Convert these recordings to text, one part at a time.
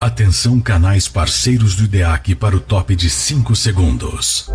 Atenção, canais parceiros do IDEAC para o top de 5 segundos.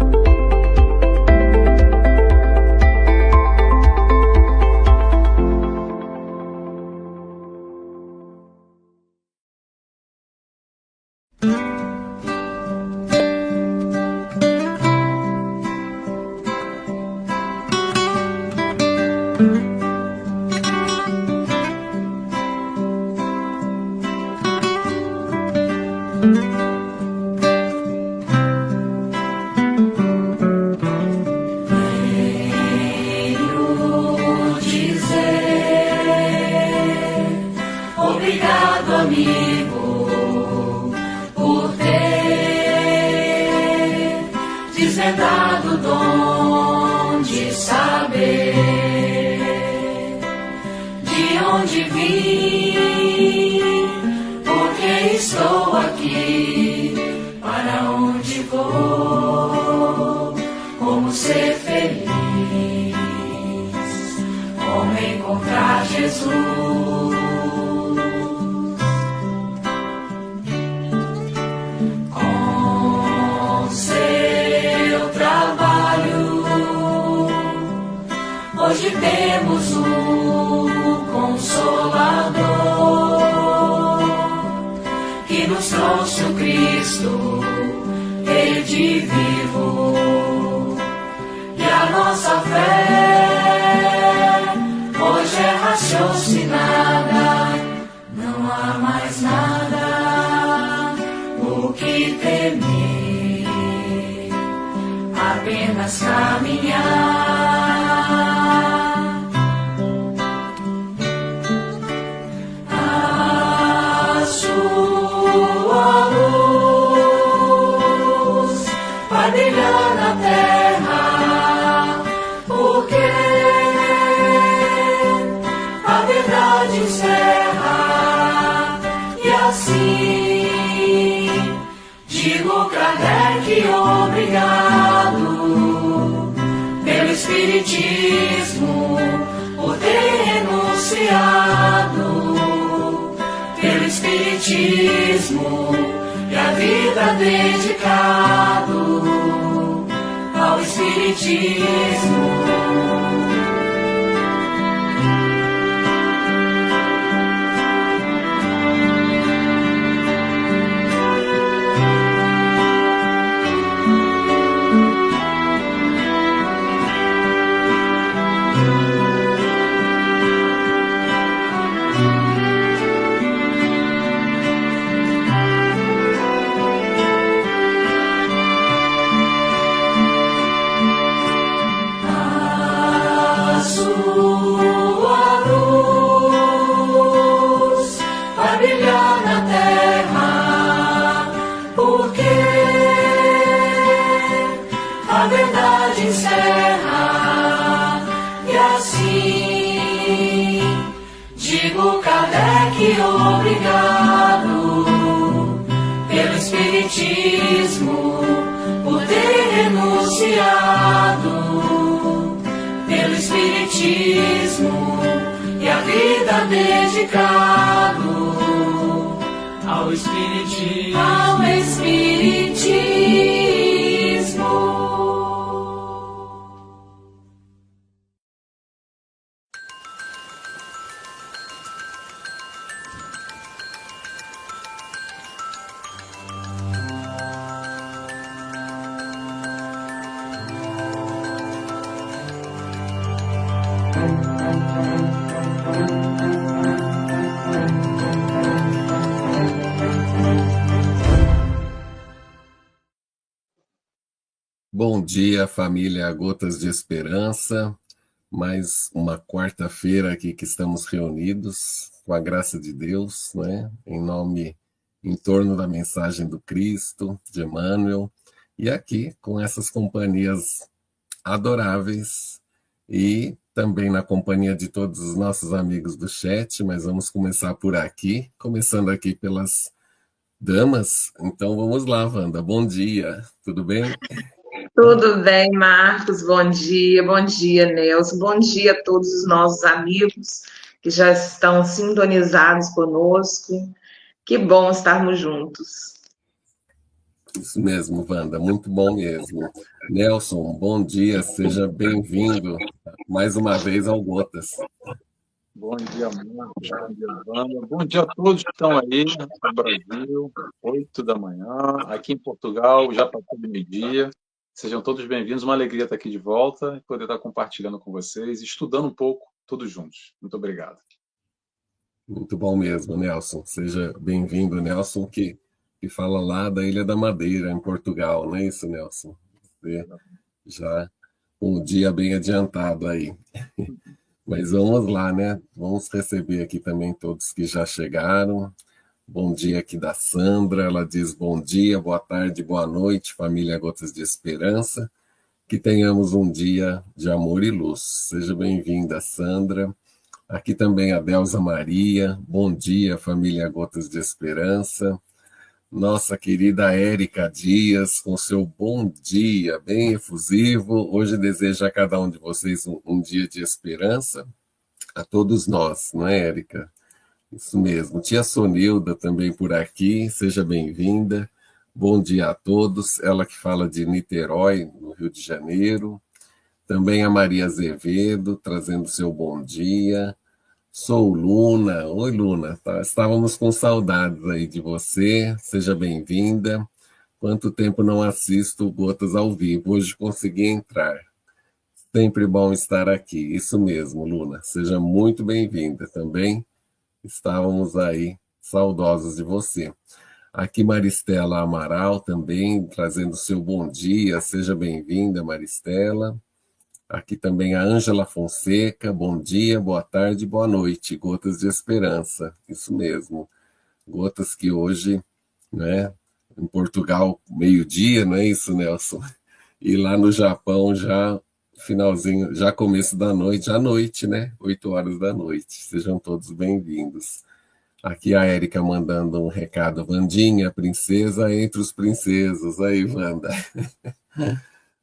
Bom dia, família Gotas de Esperança. Mais uma quarta-feira aqui que estamos reunidos, com a graça de Deus, né? Em torno da mensagem do Cristo, de Emmanuel, e aqui com essas companhias adoráveis, e também na companhia de todos os nossos amigos do chat, mas vamos começar por aqui, começando aqui pelas damas. Então vamos lá, Wanda, bom dia, tudo bem? Tudo bem, Marcos, bom dia, Nelson, bom dia a todos os nossos amigos que já estão sintonizados conosco. Que bom estarmos juntos. Isso mesmo, Wanda, muito bom mesmo. Nelson, bom dia, seja bem-vindo mais uma vez ao Gotas. Bom dia, Marcos. Bom dia, Wanda. Bom dia a todos que estão aí no Brasil, 8 da manhã. Aqui em Portugal, já passou do meio-dia. Sejam todos bem-vindos. Uma alegria estar aqui de volta e poder estar compartilhando com vocês, estudando um pouco, todos juntos. Muito obrigado. Muito bom mesmo, Nelson. Seja bem-vindo, Nelson, que fala lá da Ilha da Madeira, em Portugal, não é isso, Nelson? Você já um dia bem adiantado aí. Mas vamos lá, né? Vamos receber aqui também todos que já chegaram. Bom dia aqui da Sandra, ela diz bom dia, boa tarde, boa noite, família Gotas de Esperança. Que tenhamos um dia de amor e luz. Seja bem-vinda, Sandra. Aqui também a Delza Maria. Bom dia, família Gotas de Esperança. Nossa querida Érica Dias, com seu bom dia, bem efusivo. Hoje desejo a cada um de vocês um dia de esperança, a todos nós, não é, Érica? Isso mesmo. Tia Sonilda também por aqui, seja bem-vinda. Bom dia a todos. Ela que fala de Niterói, no Rio de Janeiro. Também a Maria Azevedo, trazendo seu bom dia. Sou Luna. Oi, Luna. Estávamos com saudades aí de você. Seja bem-vinda. Quanto tempo não assisto Gotas ao vivo. Hoje consegui entrar. Sempre bom estar aqui. Isso mesmo, Luna. Seja muito bem-vinda também. Estávamos aí saudosos de você. Aqui Maristela Amaral também, trazendo seu bom dia. Seja bem-vinda, Maristela. Aqui também a Ângela Fonseca, bom dia, boa tarde, boa noite, Gotas de Esperança, isso mesmo, gotas que hoje, né, em Portugal, meio-dia, não é isso, Nelson? E lá no Japão, já finalzinho, já começo da noite, já noite, né, 8 horas da noite, sejam todos bem-vindos. Aqui a Érica mandando um recado, Vandinha, princesa entre os princesos, aí, Wanda.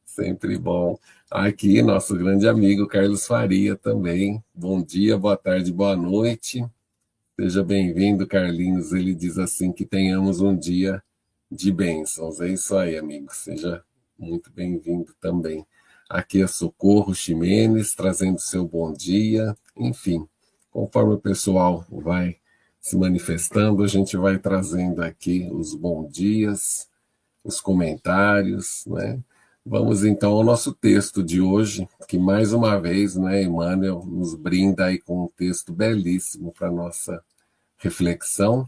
Sempre bom. Aqui, nosso grande amigo Carlos Faria também. Bom dia, boa tarde, boa noite. Seja bem-vindo, Carlinhos. Ele diz assim, que tenhamos um dia de bênçãos. É isso aí, amigo. Seja muito bem-vindo também. Aqui é Socorro Ximenes, trazendo seu bom dia. Enfim, conforme o pessoal vai se manifestando, a gente vai trazendo aqui os bons dias, os comentários, né? Vamos então ao nosso texto de hoje, que mais uma vez, né, Emmanuel nos brinda aí com um texto belíssimo para nossa reflexão.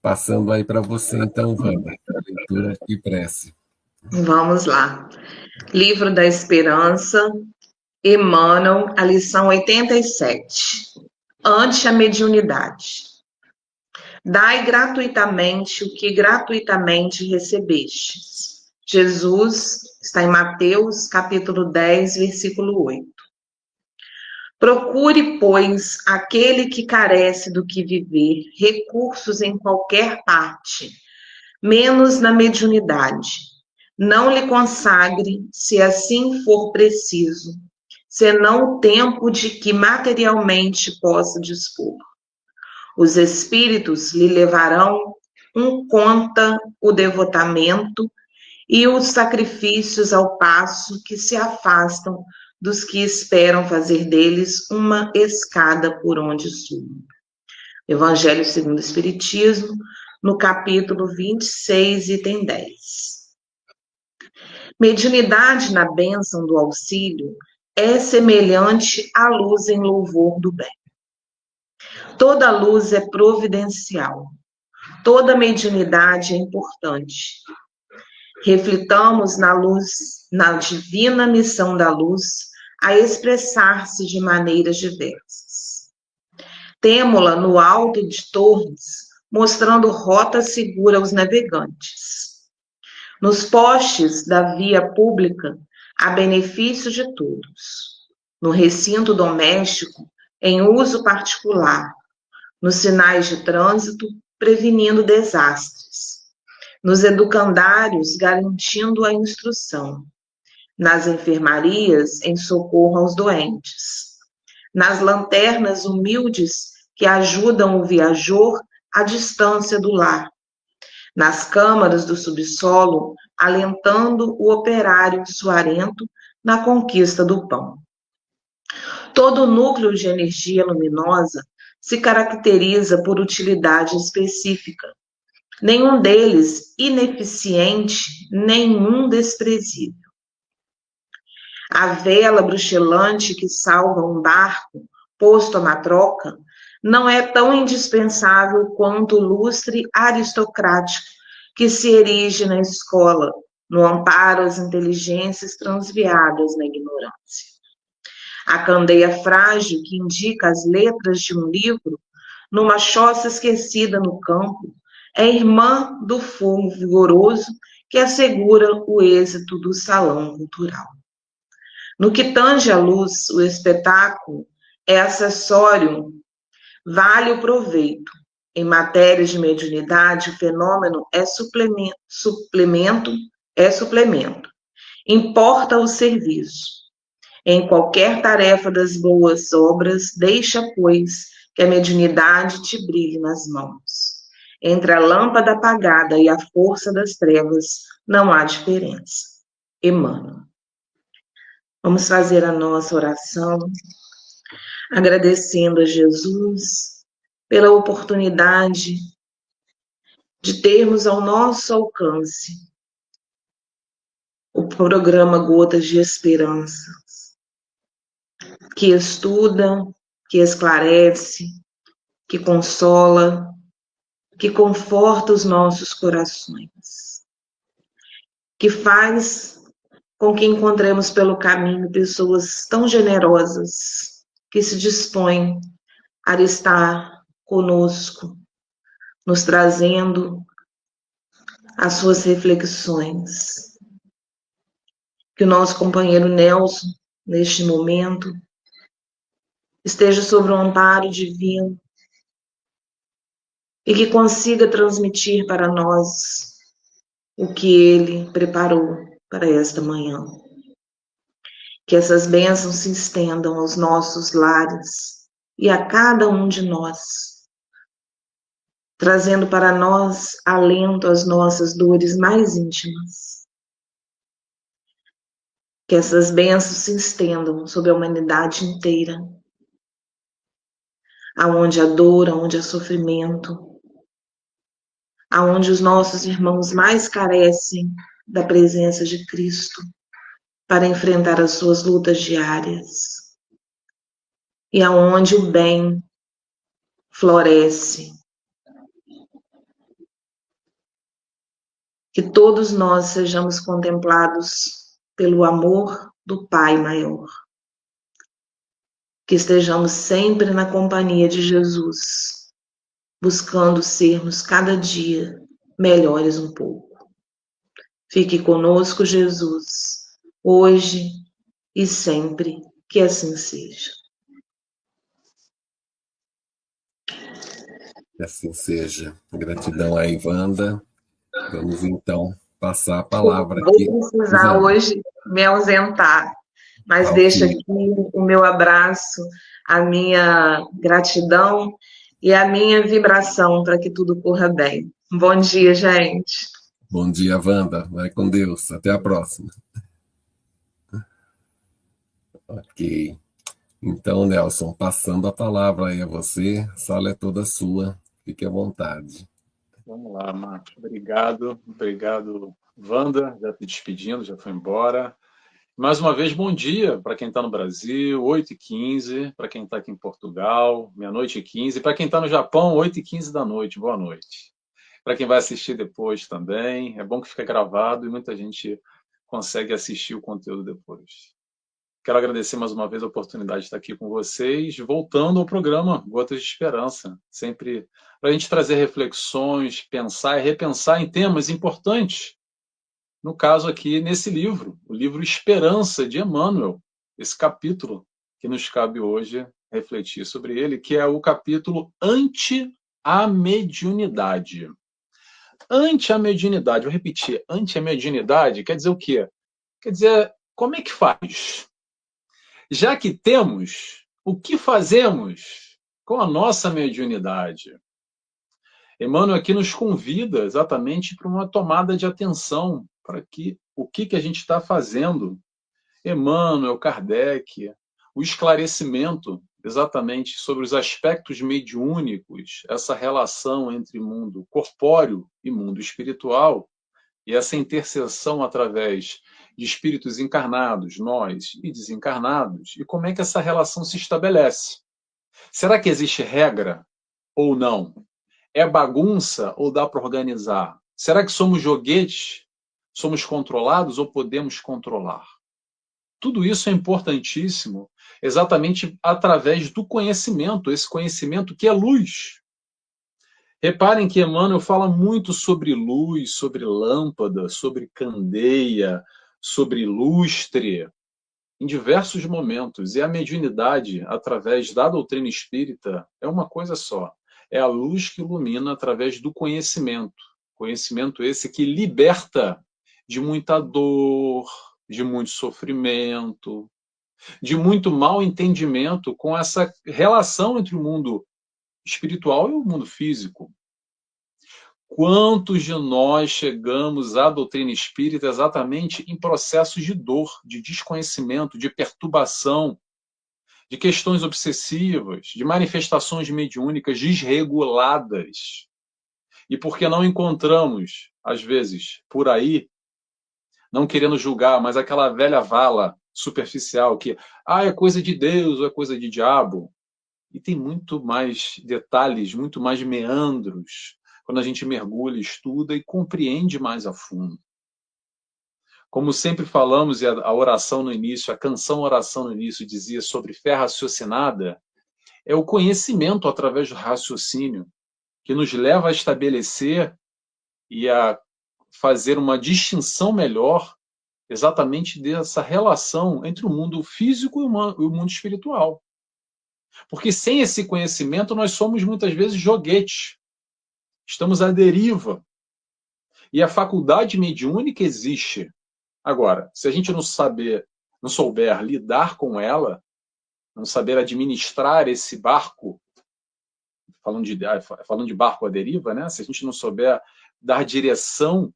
Passando aí para você então, Wanda, leitura e prece. Vamos lá. Livro da Esperança, Emmanuel, a lição 87. Ante a mediunidade. Dai gratuitamente o que gratuitamente recebestes. Jesus está em Mateus, capítulo 10, versículo 8. Procure, pois, aquele que carece do que viver, recursos em qualquer parte, menos na mediunidade. Não lhe consagre, se assim for preciso, senão o tempo de que materialmente possa dispor. Os espíritos lhe levarão em conta o devotamento e os sacrifícios ao passo que se afastam dos que esperam fazer deles uma escada por onde subem. Evangelho segundo o Espiritismo, no capítulo 26, item 10. Mediunidade na bênção do auxílio é semelhante à luz em louvor do bem. Toda luz é providencial. Toda mediunidade é importante. Reflitamos na luz, na divina missão da luz, a expressar-se de maneiras diversas. Temo-la no alto de torres, mostrando rota segura aos navegantes. Nos postes da via pública, a benefício de todos. No recinto doméstico, em uso particular. Nos sinais de trânsito, prevenindo desastres. Nos educandários, garantindo a instrução. Nas enfermarias, em socorro aos doentes. Nas lanternas humildes, que ajudam o viajor à distância do lar, nas câmaras do subsolo, alentando o operário suarento na conquista do pão. Todo o núcleo de energia luminosa se caracteriza por utilidade específica, nenhum deles ineficiente, nenhum desprezível. A vela bruxelante que salva um barco posto a matroca não é tão indispensável quanto o lustre aristocrático que se erige na escola, no amparo às inteligências transviadas na ignorância. A candeia frágil que indica as letras de um livro, numa choça esquecida no campo, é irmã do fogo vigoroso que assegura o êxito do salão cultural. No que tange à luz, o espetáculo é acessório, vale o proveito. Em matéria de mediunidade, o fenômeno é suplemento. Importa o serviço. Em qualquer tarefa das boas obras, deixa, pois, que a mediunidade te brilhe nas mãos. Entre a lâmpada apagada e a força das trevas, não há diferença. Emmanuel. Vamos fazer a nossa oração, agradecendo a Jesus pela oportunidade de termos ao nosso alcance o programa Gotas de Esperança, que estuda, que esclarece, que consola, que conforta os nossos corações, que faz com que encontremos pelo caminho pessoas tão generosas que se dispõem a estar conosco, nos trazendo as suas reflexões. Que o nosso companheiro Nelson, neste momento, esteja sobre o amparo divino e que consiga transmitir para nós o que ele preparou para esta manhã. Que essas bênçãos se estendam aos nossos lares e a cada um de nós, trazendo para nós alento às nossas dores mais íntimas. Que essas bênçãos se estendam sobre a humanidade inteira, aonde há dor, aonde há sofrimento, aonde os nossos irmãos mais carecem da presença de Cristo para enfrentar as suas lutas diárias, e aonde o bem floresce. Que todos nós sejamos contemplados pelo amor do Pai maior. Que estejamos sempre na companhia de Jesus, buscando sermos cada dia melhores um pouco. Fique conosco, Jesus, hoje e sempre, que assim seja. Que assim seja. Gratidão a Ivanda. Vamos então passar a palavra aqui. Vou precisar hoje me ausentar, mas deixo aqui o meu abraço, a minha gratidão e a minha vibração para que tudo corra bem. Bom dia, gente. Bom dia, Wanda. Vai com Deus. Até a próxima. Ok. Então, Nelson, passando a palavra aí a você, a sala é toda sua. Fique à vontade. Vamos lá, Marcos. Obrigado, Wanda, já se despedindo, já foi embora. Mais uma vez, bom dia para quem está no Brasil, 8h15, para quem está aqui em Portugal, meia-noite e 15, para quem está no Japão, 8h15 da noite, boa noite. Para quem vai assistir depois também, é bom que fica gravado e muita gente consegue assistir o conteúdo depois. Quero agradecer mais uma vez a oportunidade de estar aqui com vocês, voltando ao programa Gotas de Esperança, sempre para a gente trazer reflexões, pensar e repensar em temas importantes. No caso aqui, nesse livro, o livro Esperança, de Emmanuel, esse capítulo que nos cabe hoje refletir sobre ele, que é o capítulo Ante a Mediunidade. Ante a mediunidade, vou repetir, ante a mediunidade quer dizer o quê? Quer dizer, como é que faz? Já que temos, o que fazemos com a nossa mediunidade? Emmanuel aqui nos convida exatamente para uma tomada de atenção, para que o que a gente está fazendo. Emmanuel, Kardec, o esclarecimento exatamente sobre os aspectos mediúnicos, essa relação entre mundo corpóreo e mundo espiritual, e essa interseção através de espíritos encarnados, nós, e desencarnados, e como é que essa relação se estabelece. Será que existe regra ou não? É bagunça ou dá para organizar? Será que somos joguetes? Somos controlados ou podemos controlar? Tudo isso é importantíssimo exatamente através do conhecimento, esse conhecimento que é luz. Reparem que Emmanuel fala muito sobre luz, sobre lâmpada, sobre candeia, sobre lustre, em diversos momentos. E a mediunidade, através da doutrina espírita, é uma coisa só. É a luz que ilumina através do conhecimento. Conhecimento esse que liberta de muita dor, de muito sofrimento, de muito mal entendimento com essa relação entre o mundo espiritual e o mundo físico. Quantos de nós chegamos à doutrina espírita exatamente em processos de dor, de desconhecimento, de perturbação, de questões obsessivas, de manifestações mediúnicas desreguladas? E porque não encontramos, às vezes, por aí, não querendo julgar, mas aquela velha vala superficial que é coisa de Deus ou é coisa de diabo. E tem muito mais detalhes, muito mais meandros, quando a gente mergulha, estuda e compreende mais a fundo. Como sempre falamos, e a oração no início, a canção oração no início dizia sobre fé raciocinada, é o conhecimento através do raciocínio que nos leva a estabelecer e a fazer uma distinção melhor exatamente dessa relação entre o mundo físico e o mundo espiritual. Porque sem esse conhecimento nós somos muitas vezes joguetes. Estamos à deriva. E a faculdade mediúnica existe. Agora, se a gente não souber lidar com ela, não saber administrar esse barco, falando de barco à deriva, né? Se a gente não souber dar direção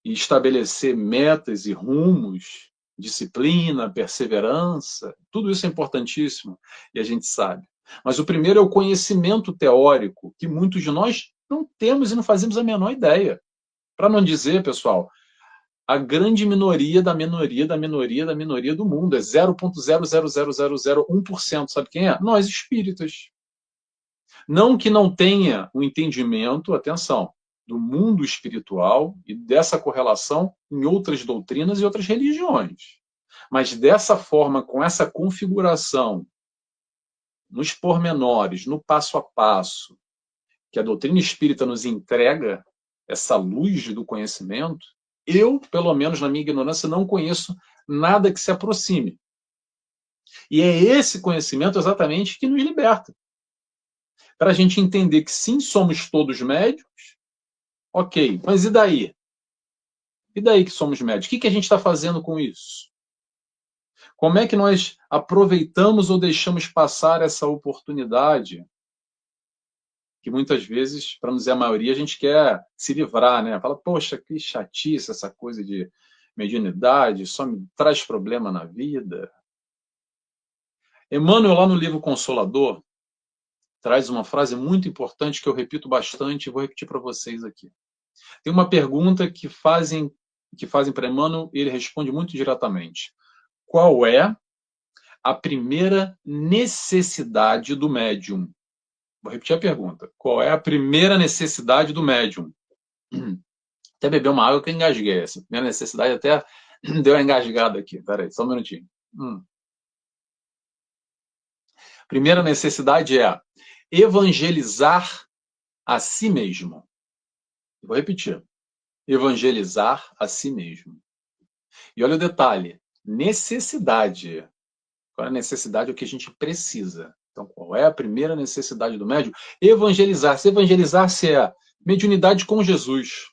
e estabelecer metas e rumos, disciplina, perseverança, tudo isso é importantíssimo e a gente sabe. Mas o primeiro é o conhecimento teórico, que muitos de nós não temos e não fazemos a menor ideia. Para não dizer, pessoal, a grande minoria da minoria da minoria da minoria do mundo é 0,00001%. Sabe quem é? Nós espíritas. Não que não tenha o entendimento, atenção, do mundo espiritual e dessa correlação em outras doutrinas e outras religiões. Mas dessa forma, com essa configuração, nos pormenores, no passo a passo, que a doutrina espírita nos entrega, essa luz do conhecimento, eu, pelo menos na minha ignorância, não conheço nada que se aproxime. E é esse conhecimento exatamente que nos liberta. Para a gente entender que sim, somos todos médiuns, ok, mas e daí? E daí que somos médiuns? O que a gente está fazendo com isso? Como é que nós aproveitamos ou deixamos passar essa oportunidade? Que muitas vezes, para não dizer a maioria, a gente quer se livrar, né? Fala, poxa, que chatice essa coisa de mediunidade, só me traz problema na vida. Emmanuel, lá no livro Consolador, traz uma frase muito importante que eu repito bastante e vou repetir para vocês aqui. Tem uma pergunta que fazem para Emmanuel e ele responde muito diretamente. Qual é a primeira necessidade do médium? Vou repetir a pergunta. Qual é a primeira necessidade do médium? Até beber uma água que eu engasguei. Essa primeira necessidade até deu uma engasgada aqui. Espera aí, só um minutinho. Primeira necessidade é evangelizar a si mesmo. Vou repetir. Evangelizar a si mesmo. E olha o detalhe. Necessidade. Qual é a necessidade? O que a gente precisa. Então, qual é a primeira necessidade do médium? Evangelizar-se. Evangelizar-se é mediunidade com Jesus.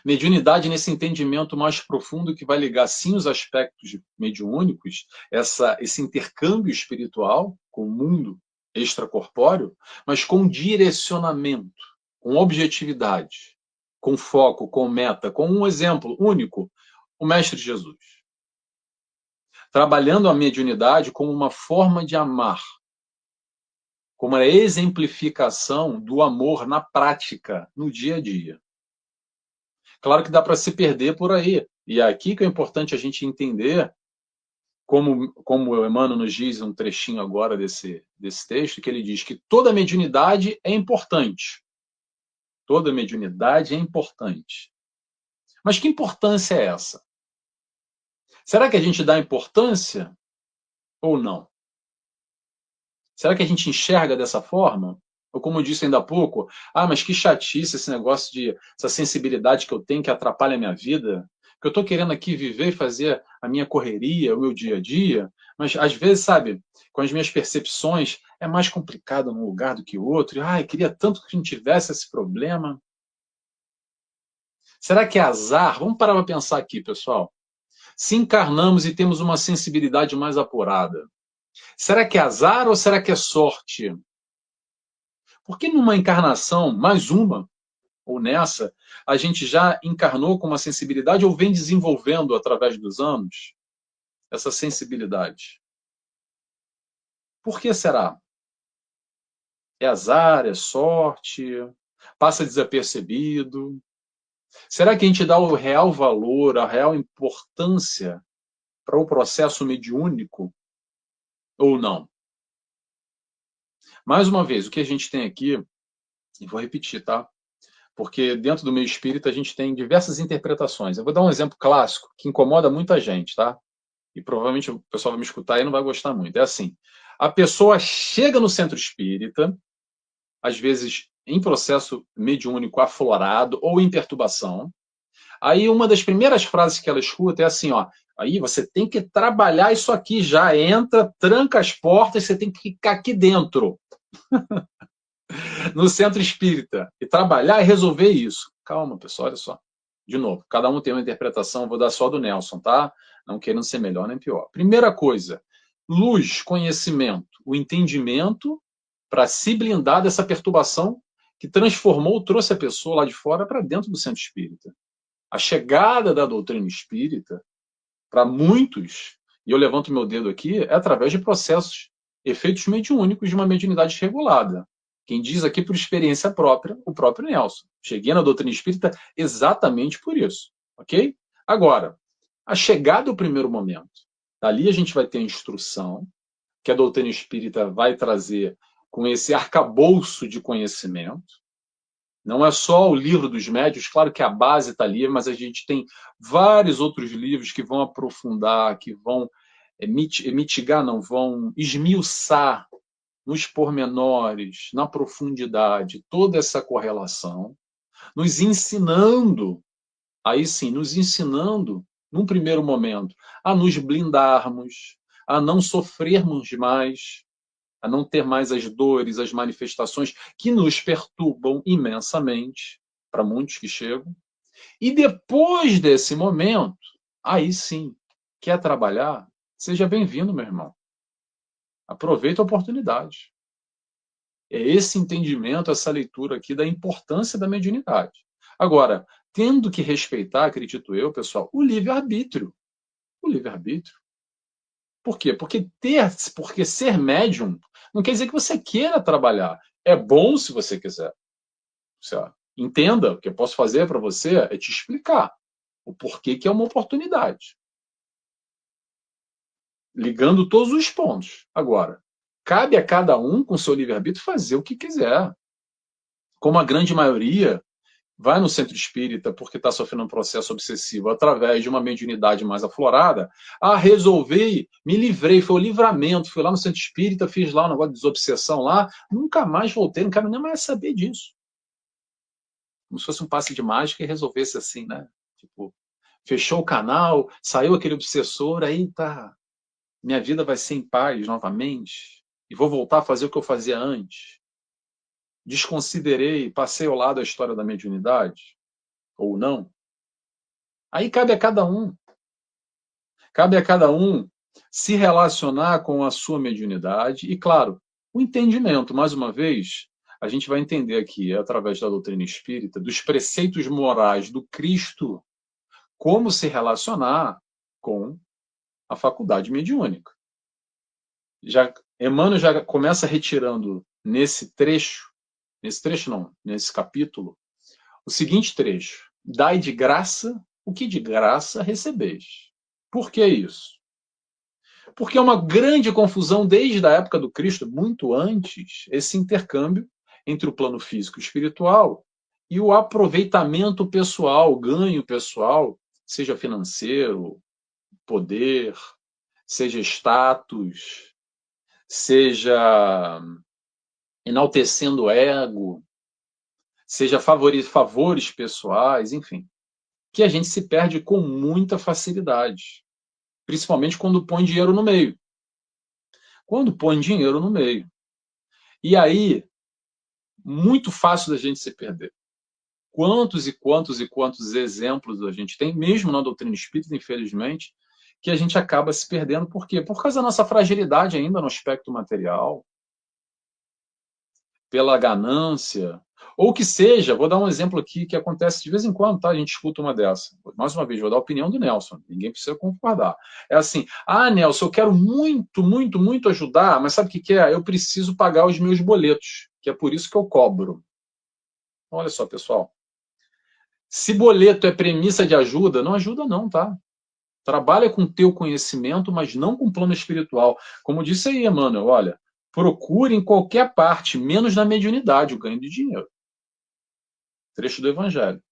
Mediunidade nesse entendimento mais profundo que vai ligar, sim, os aspectos mediúnicos, esse intercâmbio espiritual com o mundo extracorpóreo, mas com direcionamento, com objetividade, com foco, com meta, com um exemplo único, o Mestre Jesus. Trabalhando a mediunidade como uma forma de amar, como a exemplificação do amor na prática, no dia a dia. Claro que dá para se perder por aí. E é aqui que é importante a gente entender, como o Emmanuel nos diz um trechinho agora desse texto, que ele diz que toda mediunidade é importante. Toda mediunidade é importante. Mas que importância é essa? Será que a gente dá importância ou não? Será que a gente enxerga dessa forma? Ou como eu disse ainda há pouco, mas que chatice esse negócio essa sensibilidade que eu tenho que atrapalha a minha vida, que eu estou querendo aqui viver e fazer a minha correria, o meu dia a dia, mas às vezes, sabe, com as minhas percepções, é mais complicado num lugar do que outro, queria tanto que não tivesse esse problema. Será que é azar? Vamos parar para pensar aqui, pessoal. Se encarnamos e temos uma sensibilidade mais apurada, será que é azar ou será que é sorte? Porque numa encarnação, mais uma, ou nessa, a gente já encarnou com uma sensibilidade ou vem desenvolvendo através dos anos essa sensibilidade? Por que será? É azar, é sorte, passa desapercebido? Será que a gente dá o real valor, a real importância para o processo mediúnico ou não? Mais uma vez, o que a gente tem aqui, e vou repetir, tá? Porque dentro do meio espírita a gente tem diversas interpretações. Eu vou dar um exemplo clássico que incomoda muita gente, tá? E provavelmente o pessoal vai me escutar e não vai gostar muito. É assim, a pessoa chega no centro espírita, às vezes em processo mediúnico aflorado ou em perturbação. Aí uma das primeiras frases que ela escuta é assim, aí você tem que trabalhar isso aqui, já entra, tranca as portas, você tem que ficar aqui dentro, no centro espírita, e trabalhar e resolver isso. Calma, pessoal, olha só. De novo, cada um tem uma interpretação, vou dar só do Nelson, tá? Não querendo ser melhor nem pior. Primeira coisa, luz, conhecimento, o entendimento para se blindar dessa perturbação que transformou, trouxe a pessoa lá de fora para dentro do centro espírita. A chegada da doutrina espírita, para muitos, e eu levanto meu dedo aqui, é através de processos, efeitos mediúnicos de uma mediunidade regulada. Quem diz aqui por experiência própria, o próprio Nelson. Cheguei na doutrina espírita exatamente por isso, ok? Agora, a chegada do primeiro momento. Dali a gente vai ter a instrução, que a doutrina espírita vai trazer com esse arcabouço de conhecimento. Não é só o livro dos médiuns, claro que a base está ali, mas a gente tem vários outros livros que vão aprofundar, que vão mitigar, não, vão esmiuçar nos pormenores, na profundidade, toda essa correlação, nos ensinando, aí sim, nos ensinando, num primeiro momento, a nos blindarmos, a não sofrermos mais, a não ter mais as dores, as manifestações que nos perturbam imensamente, para muitos que chegam. E depois desse momento, aí sim, quer trabalhar? Seja bem-vindo, meu irmão. Aproveita a oportunidade. É esse entendimento, essa leitura aqui da importância da mediunidade. Agora, tendo que respeitar, acredito eu, pessoal, o livre-arbítrio. O livre-arbítrio. Por quê? Porque ser médium não quer dizer que você queira trabalhar. É bom se você quiser. Entenda, o que eu posso fazer para você é te explicar o porquê que é uma oportunidade. Ligando todos os pontos. Agora, cabe a cada um, com seu livre-arbítrio, fazer o que quiser. Como a grande maioria vai no centro espírita porque está sofrendo um processo obsessivo através de uma mediunidade mais aflorada, resolvi, me livrei, foi o livramento, fui lá no centro espírita, fiz lá um negócio de desobsessão lá, nunca mais voltei, não quero nem mais saber disso. Como se fosse um passe de mágica e resolvesse assim, né? Tipo, fechou o canal, saiu aquele obsessor, aí tá, minha vida vai ser em paz novamente, e vou voltar a fazer o que eu fazia antes. Desconsiderei, passei ao lado a história da mediunidade, ou não. Aí cabe a cada um. Cabe a cada um se relacionar com a sua mediunidade e, claro, O entendimento, mais uma vez, a gente vai entender aqui, através da doutrina espírita, dos preceitos morais do Cristo, como se relacionar com a faculdade mediúnica. Emmanuel já começa retirando nesse capítulo, o seguinte trecho: dai de graça o que de graça recebeis. Por que isso? Porque é uma grande confusão desde a época do Cristo, muito antes, esse intercâmbio entre o plano físico e espiritual e o aproveitamento pessoal, o ganho pessoal, seja financeiro, poder, seja status, seja enaltecendo o ego, seja favores pessoais, enfim, que a gente se perde com muita facilidade, principalmente quando põe dinheiro no meio. Quando põe dinheiro no meio. E aí, muito fácil da gente se perder. Quantos e quantos e quantos exemplos a gente tem, mesmo na doutrina espírita, infelizmente, que a gente acaba se perdendo. Por quê? Por causa da nossa fragilidade ainda no aspecto material, pela ganância, ou que seja, vou dar um exemplo aqui que acontece de vez em quando, tá? A gente escuta uma dessa. Mais uma vez, vou dar a opinião do Nelson, ninguém precisa concordar. É assim: Nelson, eu quero muito, muito, muito ajudar, mas sabe o que é? Eu preciso pagar os meus boletos, que é por isso que eu cobro. Olha só, pessoal. Se boleto é premissa de ajuda, não ajuda não, tá? Trabalha com o teu conhecimento, mas não com o plano espiritual. Como disse aí, Emmanuel, olha, procure em qualquer parte, menos na mediunidade, o ganho de dinheiro. Trecho do Evangelho.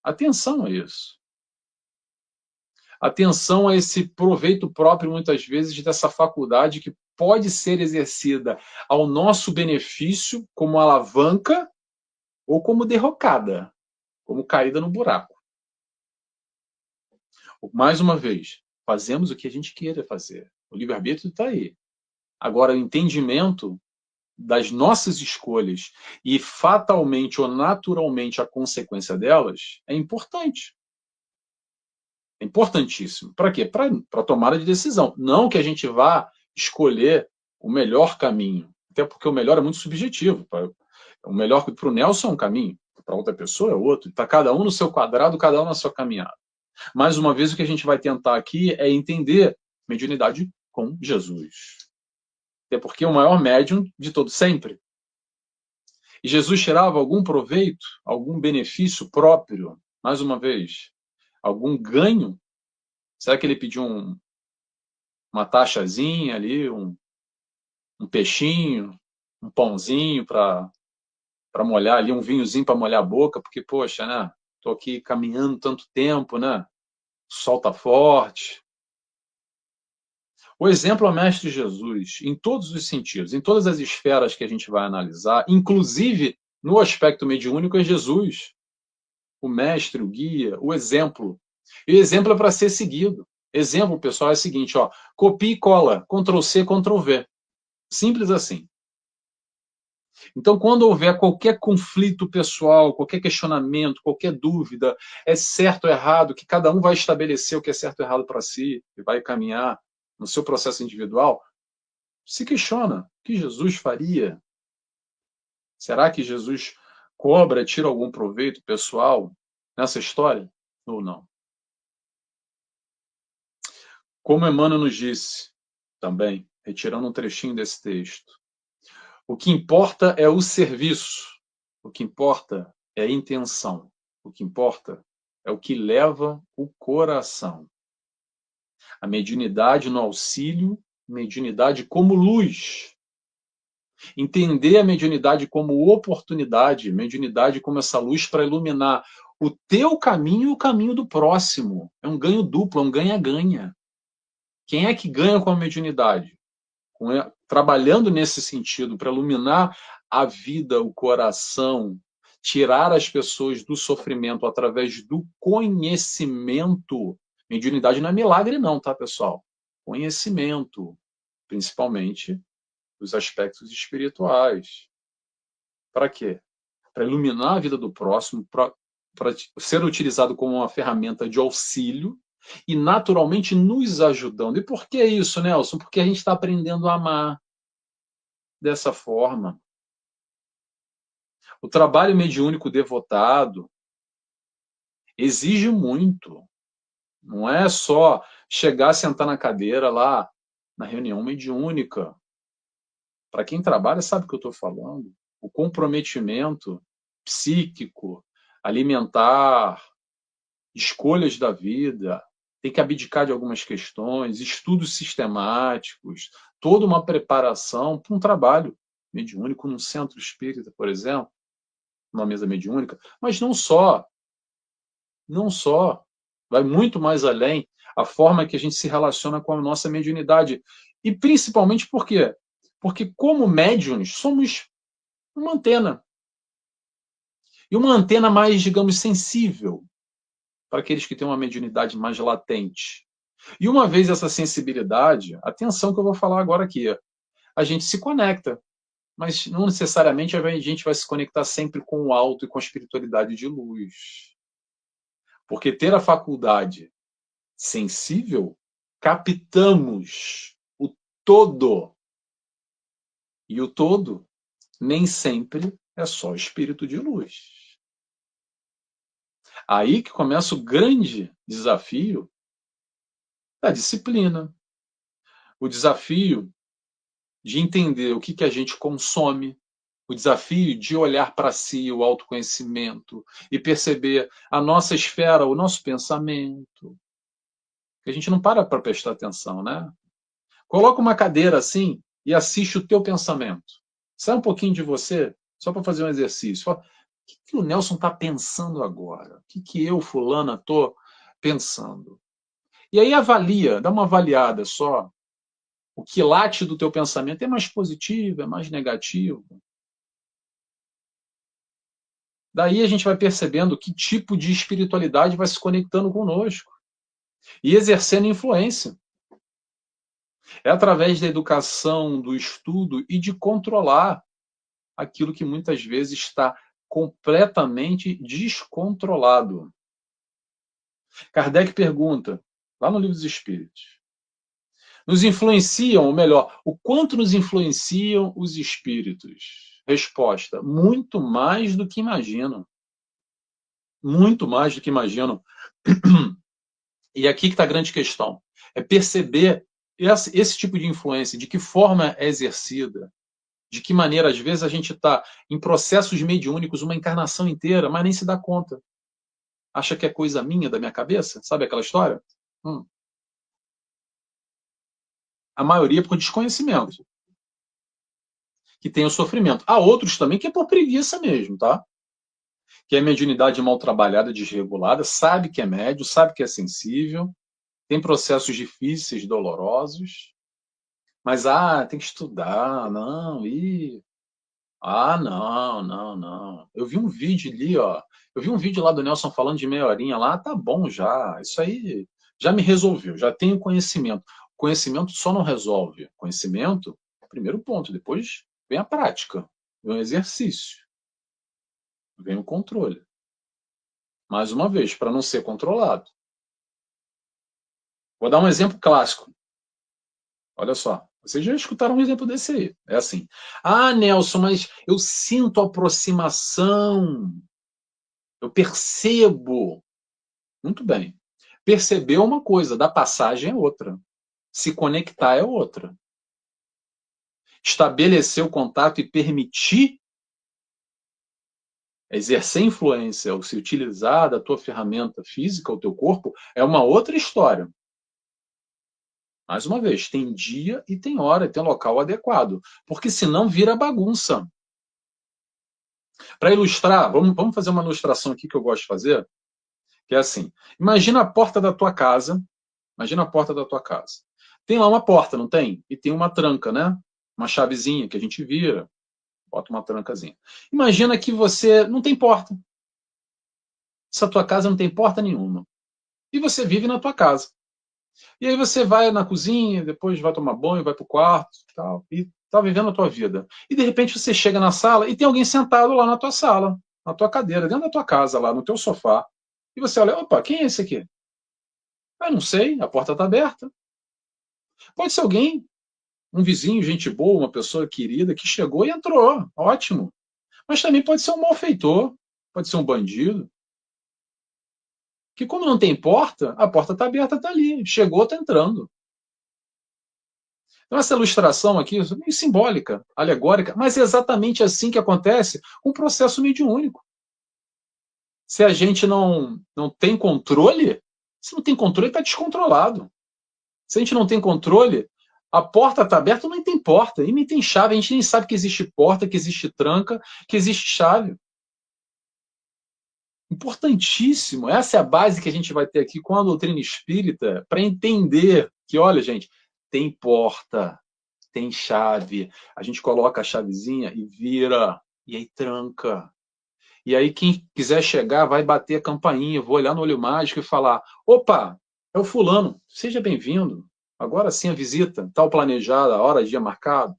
Atenção a isso. Atenção a esse proveito próprio, muitas vezes, dessa faculdade que pode ser exercida ao nosso benefício como alavanca ou como derrocada, como caída no buraco. Mais uma vez, fazemos o que a gente queira fazer. O livre-arbítrio está aí. Agora, o entendimento das nossas escolhas e fatalmente ou naturalmente a consequência delas é importante. É importantíssimo. Para quê? Para tomada de decisão. Não que a gente vá escolher o melhor caminho. Até porque o melhor é muito subjetivo. O melhor para o Nelson é um caminho, para outra pessoa é outro. Está cada um no seu quadrado, cada um na sua caminhada. Mais uma vez, o que a gente vai tentar aqui é entender mediunidade com Jesus. Até porque é o maior médium de todo sempre. E Jesus tirava algum proveito, algum benefício próprio, mais uma vez, algum ganho? Será que ele pediu uma taxazinha ali, um peixinho, um pãozinho para molhar ali, um vinhozinho para molhar a boca? Porque, poxa, né? Estou aqui caminhando tanto tempo, né? O sol está forte. O exemplo é o Mestre Jesus, em todos os sentidos, em todas as esferas que a gente vai analisar, inclusive no aspecto mediúnico, é Jesus, o mestre, o guia, o exemplo. E o exemplo é para ser seguido. Exemplo, pessoal, é o seguinte: copia e cola, Ctrl+C, Ctrl+V. Simples assim. Então, quando houver qualquer conflito pessoal, qualquer questionamento, qualquer dúvida, é certo ou errado, que cada um vai estabelecer o que é certo ou errado para si, e vai caminhar no seu processo individual, se questiona: o que Jesus faria? Será que Jesus cobra, tira algum proveito pessoal nessa história ou não? Como Emmanuel nos disse também, retirando um trechinho desse texto, o que importa é o serviço, o que importa é a intenção, o que importa é o que leva o coração. A mediunidade no auxílio, mediunidade como luz. Entender a mediunidade como oportunidade, mediunidade como essa luz para iluminar o teu caminho e o caminho do próximo. É um ganho duplo, é um ganha-ganha. Quem é que ganha com a mediunidade? Trabalhando nesse sentido, para iluminar a vida, o coração, tirar as pessoas do sofrimento através do conhecimento. Mediunidade não é milagre não, tá, pessoal? Conhecimento, principalmente os aspectos espirituais. Para quê? Para iluminar a vida do próximo, para ser utilizado como uma ferramenta de auxílio, e naturalmente nos ajudando. E por que isso, Nelson? Porque a gente está aprendendo a amar dessa forma. O trabalho mediúnico devotado exige muito. Não é só chegar, sentar na cadeira lá na reunião mediúnica. Para quem trabalha sabe o que eu estou falando. O comprometimento psíquico, alimentar, escolhas da vida, tem que abdicar de algumas questões, estudos sistemáticos, toda uma preparação para um trabalho mediúnico num centro espírita, por exemplo, numa mesa mediúnica, mas não só, vai muito mais além a forma que a gente se relaciona com a nossa mediunidade, e principalmente por quê? Porque como médiuns somos uma antena, e uma antena mais, digamos, sensível, para aqueles que têm uma mediunidade mais latente. E uma vez essa sensibilidade, atenção que eu vou falar agora aqui, a gente se conecta, mas não necessariamente a gente vai se conectar sempre com o alto e com a espiritualidade de luz. Porque ter a faculdade sensível, captamos o todo. E o todo nem sempre é só espírito de luz. Aí que começa o grande desafio da disciplina. O desafio de entender o que a gente consome, o desafio de olhar para si, o autoconhecimento, e perceber a nossa esfera, o nosso pensamento. Que a gente não para prestar atenção, né? Coloca uma cadeira assim e assiste o teu pensamento. Sai um pouquinho de você, só para fazer um exercício. Fala, o que o Nelson está pensando agora? O que eu, fulana, estou pensando? E aí avalia, dá uma avaliada só. O quilate do teu pensamento é mais positivo, é mais negativo? Daí a gente vai percebendo que tipo de espiritualidade vai se conectando conosco e exercendo influência. É através da educação, do estudo e de controlar aquilo que muitas vezes está completamente descontrolado. Kardec pergunta, lá no Livro dos Espíritos, nos influenciam, ou melhor, o quanto nos influenciam os espíritos? Resposta, muito mais do que imaginam. Muito mais do que imaginam. E aqui que está a grande questão. É perceber esse tipo de influência, de que forma é exercida, de que maneira, às vezes, a gente está em processos mediúnicos uma encarnação inteira, mas nem se dá conta. Acha que é coisa minha, da minha cabeça? Sabe aquela história? A maioria por desconhecimento, que tem o sofrimento. Há outros também que é por preguiça mesmo, tá? Que é mediunidade mal trabalhada, desregulada, sabe que é médio, sabe que é sensível, tem processos difíceis, dolorosos, mas, tem que estudar, não, não. Eu vi um vídeo ali, ó, eu vi um vídeo lá do Nelson falando de meia horinha lá, tá bom já, isso aí já me resolveu, já tenho conhecimento. Conhecimento só não resolve. Conhecimento, primeiro ponto, depois vem a prática, vem o exercício, vem o controle. Mais uma vez, para não ser controlado. Vou dar um exemplo clássico. Olha só, vocês já escutaram um exemplo desse aí. É assim, Nelson, mas eu sinto aproximação, eu percebo. Muito bem. Perceber é uma coisa, da passagem é outra. Se conectar é outra. Estabelecer o contato e permitir exercer influência ou se utilizar da tua ferramenta física, o teu corpo, é uma outra história. Mais uma vez, tem dia e tem hora, tem local adequado, porque senão vira bagunça. Para ilustrar, vamos fazer uma ilustração aqui que eu gosto de fazer, que é assim, imagina a porta da tua casa, tem lá uma porta, não tem? E tem uma tranca, né? Uma chavezinha que a gente vira, bota uma trancazinha. Imagina que você não tem porta. Essa tua casa não tem porta nenhuma. E você vive na tua casa. E aí você vai na cozinha, depois vai tomar banho, vai para o quarto tal, e está vivendo a tua vida. E de repente você chega na sala e tem alguém sentado lá na tua sala, na tua cadeira, dentro da tua casa, lá no teu sofá. E você olha, opa, quem é esse aqui? Eu não sei, a porta está aberta. Pode ser alguém, um vizinho, gente boa, uma pessoa querida, que chegou e entrou. Ótimo. Mas também pode ser um malfeitor, pode ser um bandido. Que como não tem porta, a porta está aberta, está ali. Chegou, está entrando. Então essa ilustração aqui é meio simbólica, alegórica, mas é exatamente assim que acontece com o processo mediúnico. Se a gente não tem controle, se não tem controle, está descontrolado. Se a gente não tem controle, a porta está aberta, nem tem porta, e nem tem chave, a gente nem sabe que existe porta, que existe tranca, que existe chave. Importantíssimo, essa é a base que a gente vai ter aqui com a doutrina espírita, para entender que, olha, gente, tem porta, tem chave, a gente coloca a chavezinha e vira, e aí tranca. E aí quem quiser chegar vai bater a campainha, vou olhar no olho mágico e falar, opa, é o fulano, seja bem-vindo, agora sim a visita, tal planejada, a hora, dia marcado,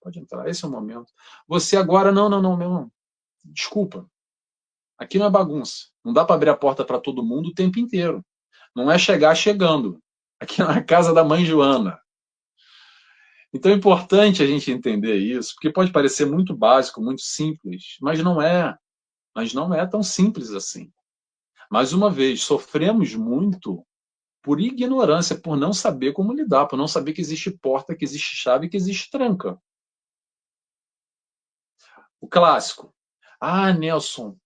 pode entrar, esse é o momento. Você agora, não, meu irmão, desculpa, aqui não é bagunça, não dá para abrir a porta para todo mundo o tempo inteiro, não é chegar chegando, aqui não é a casa da mãe Joana. Então é importante a gente entender isso, porque pode parecer muito básico, muito simples, mas não é. Mas não é tão simples assim. Mais uma vez, sofremos muito por ignorância, por não saber como lidar, por não saber que existe porta, que existe chave, que existe tranca. O clássico. Ah, Nelson,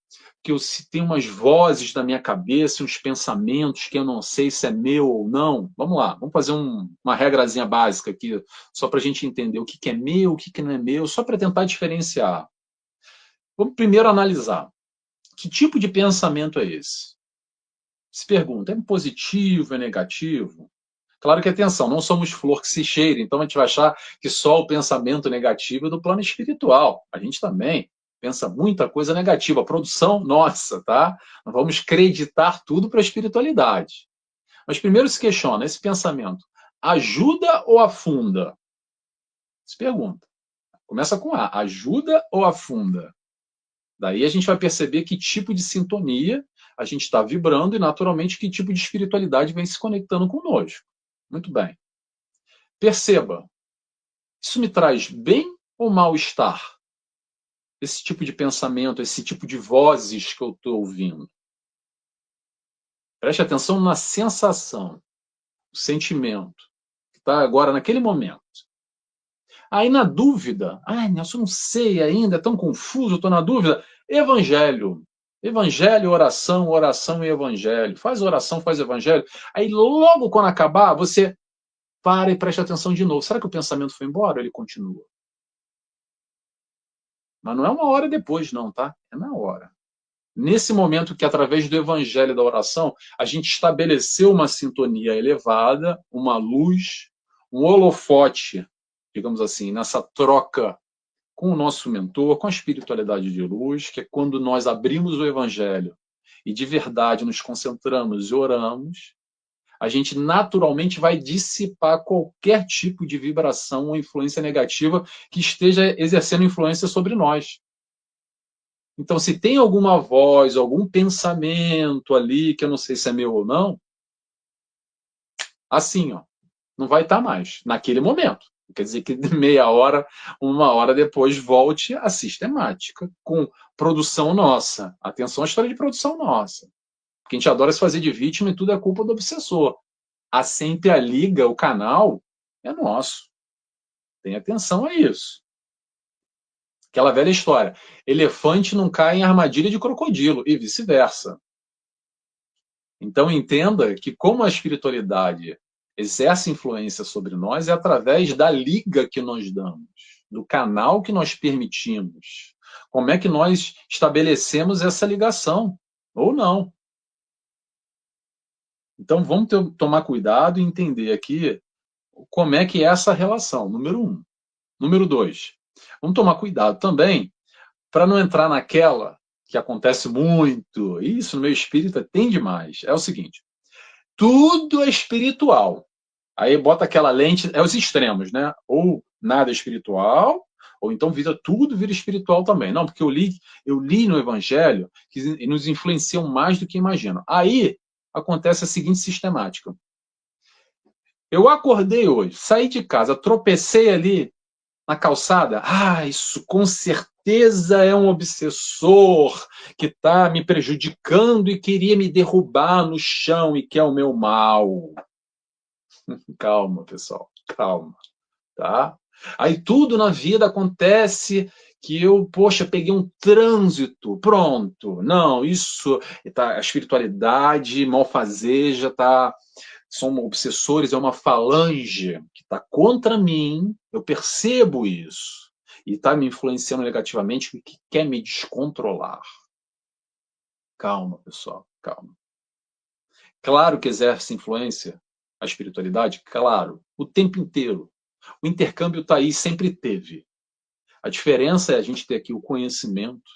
que eu tenho umas vozes na minha cabeça, uns pensamentos que eu não sei se é meu ou não. Vamos lá, vamos fazer uma regrazinha básica aqui, só para a gente entender o que é meu, o que não é meu, só para tentar diferenciar. Vamos primeiro analisar. Que tipo de pensamento é esse? Se pergunta, é positivo, é negativo? Claro que, atenção, não somos flor que se cheira, então a gente vai achar que só o pensamento negativo é do plano espiritual. A gente também pensa muita coisa negativa, a produção nossa, tá? Não vamos acreditar tudo para a espiritualidade. Mas primeiro se questiona, esse pensamento ajuda ou afunda? Se pergunta. Começa com A, ajuda ou afunda? Daí a gente vai perceber que tipo de sintonia a gente está vibrando e, naturalmente, que tipo de espiritualidade vem se conectando conosco. Muito bem. Perceba, isso me traz bem ou mal-estar? Esse tipo de pensamento, esse tipo de vozes que eu estou ouvindo. Preste atenção na sensação, o sentimento, que está agora naquele momento. Aí, na dúvida, Nelson, não sei ainda, é tão confuso, estou na dúvida. Evangelho. Evangelho, oração, oração e evangelho. Faz oração, faz evangelho. Aí, logo quando acabar, você para e presta atenção de novo. Será que o pensamento foi embora ou ele continua? Mas não é uma hora depois, não, tá? É na hora. Nesse momento que, através do evangelho e da oração, a gente estabeleceu uma sintonia elevada, uma luz, um holofote, digamos assim, nessa troca com o nosso mentor, com a espiritualidade de luz, que é quando nós abrimos o evangelho e de verdade nos concentramos e oramos, a gente naturalmente vai dissipar qualquer tipo de vibração ou influência negativa que esteja exercendo influência sobre nós. Então, se tem alguma voz, algum pensamento ali, que eu não sei se é meu ou não, assim, ó, não vai estar mais, naquele momento. Quer dizer que de meia hora, uma hora depois, volte a sistemática, com produção nossa. Atenção à história de produção nossa. Porque a gente adora se fazer de vítima e tudo é culpa do obsessor. A sempre a liga, o canal, é nosso. Tenha atenção a isso. Aquela velha história. Elefante não cai em armadilha de crocodilo, e vice-versa. Então entenda que como a espiritualidade exerce influência sobre nós é através da liga que nós damos, do canal que nós permitimos. Como é que nós estabelecemos essa ligação? Ou não. Então vamos tomar cuidado e entender aqui como é que é essa relação, número 1. Número 2, vamos tomar cuidado também para não entrar naquela que acontece muito, isso no meio espírita tem demais, é o seguinte, tudo é espiritual. Aí bota aquela lente, é os extremos, né? Ou nada é espiritual, ou então tudo vira espiritual também. Não, porque eu li no Evangelho que nos influenciam mais do que imaginam. Aí acontece a seguinte sistemática. Eu acordei hoje, saí de casa, tropecei ali na calçada. Isso com certeza é um obsessor que está me prejudicando e queria me derrubar no chão e quer o meu mal. Calma, pessoal, calma, tá? Aí tudo na vida acontece que eu, peguei um trânsito, pronto. Não, isso, a espiritualidade malfazeja, são obsessores, é uma falange que está contra mim, eu percebo isso, e está me influenciando negativamente porque quer me descontrolar. Calma, pessoal, calma. Claro que exerce influência a espiritualidade, claro, o tempo inteiro. O intercâmbio está aí, sempre teve. A diferença é a gente ter aqui o conhecimento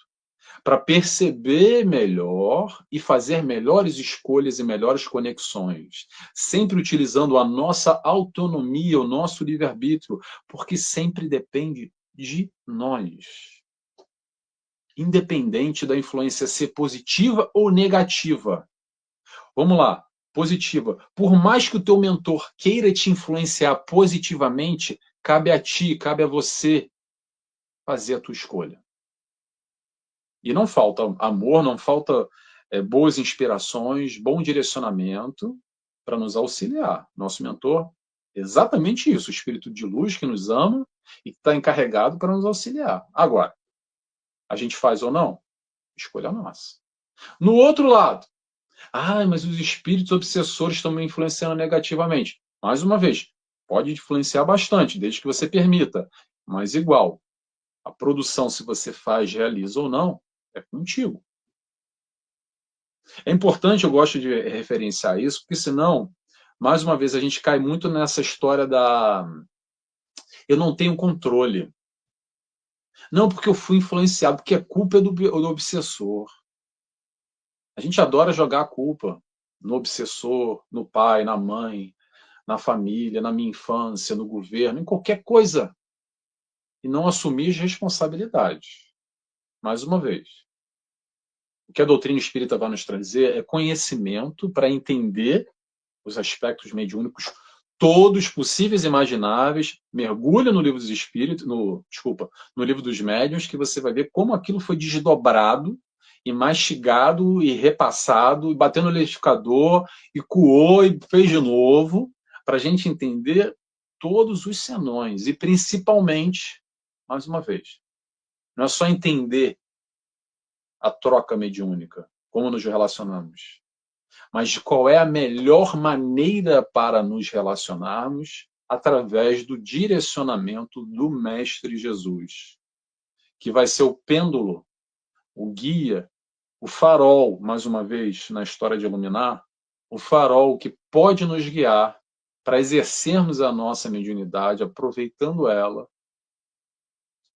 para perceber melhor e fazer melhores escolhas e melhores conexões, sempre utilizando a nossa autonomia, o nosso livre-arbítrio, porque sempre depende de nós. Independente da influência ser positiva ou negativa. Vamos lá, positiva. Por mais que o teu mentor queira te influenciar positivamente, cabe a ti, cabe a você fazer a tua escolha. E não falta amor, não falta boas inspirações, bom direcionamento para nos auxiliar. Nosso mentor, exatamente isso, o espírito de luz que nos ama e que está encarregado para nos auxiliar. Agora, a gente faz ou não? Escolha nossa. No outro lado, mas os espíritos obsessores estão me influenciando negativamente. Mais uma vez, pode influenciar bastante, desde que você permita. Mas igual, a produção, se você faz, realiza ou não, é contigo. É importante, eu gosto de referenciar isso, porque senão, mais uma vez, a gente cai muito nessa história da eu não tenho controle. Não, porque eu fui influenciado, porque a culpa é do obsessor. A gente adora jogar a culpa no obsessor, no pai, na mãe, na família, na minha infância, no governo, em qualquer coisa. E não assumir as responsabilidades. Mais uma vez. O que a doutrina espírita vai nos trazer é conhecimento para entender os aspectos mediúnicos todos possíveis e imagináveis. Mergulha no livro dos espíritos, no livro dos médiuns, que você vai ver como aquilo foi desdobrado e mastigado e repassado, e bateu no liquidificador, e coou e fez de novo, para a gente entender todos os senões. E principalmente, mais uma vez, não é só entender a troca mediúnica, como nos relacionamos, mas de qual é a melhor maneira para nos relacionarmos através do direcionamento do Mestre Jesus, que vai ser o pêndulo, o guia, o farol, mais uma vez, na história de iluminar, o farol que pode nos guiar para exercermos a nossa mediunidade, aproveitando ela,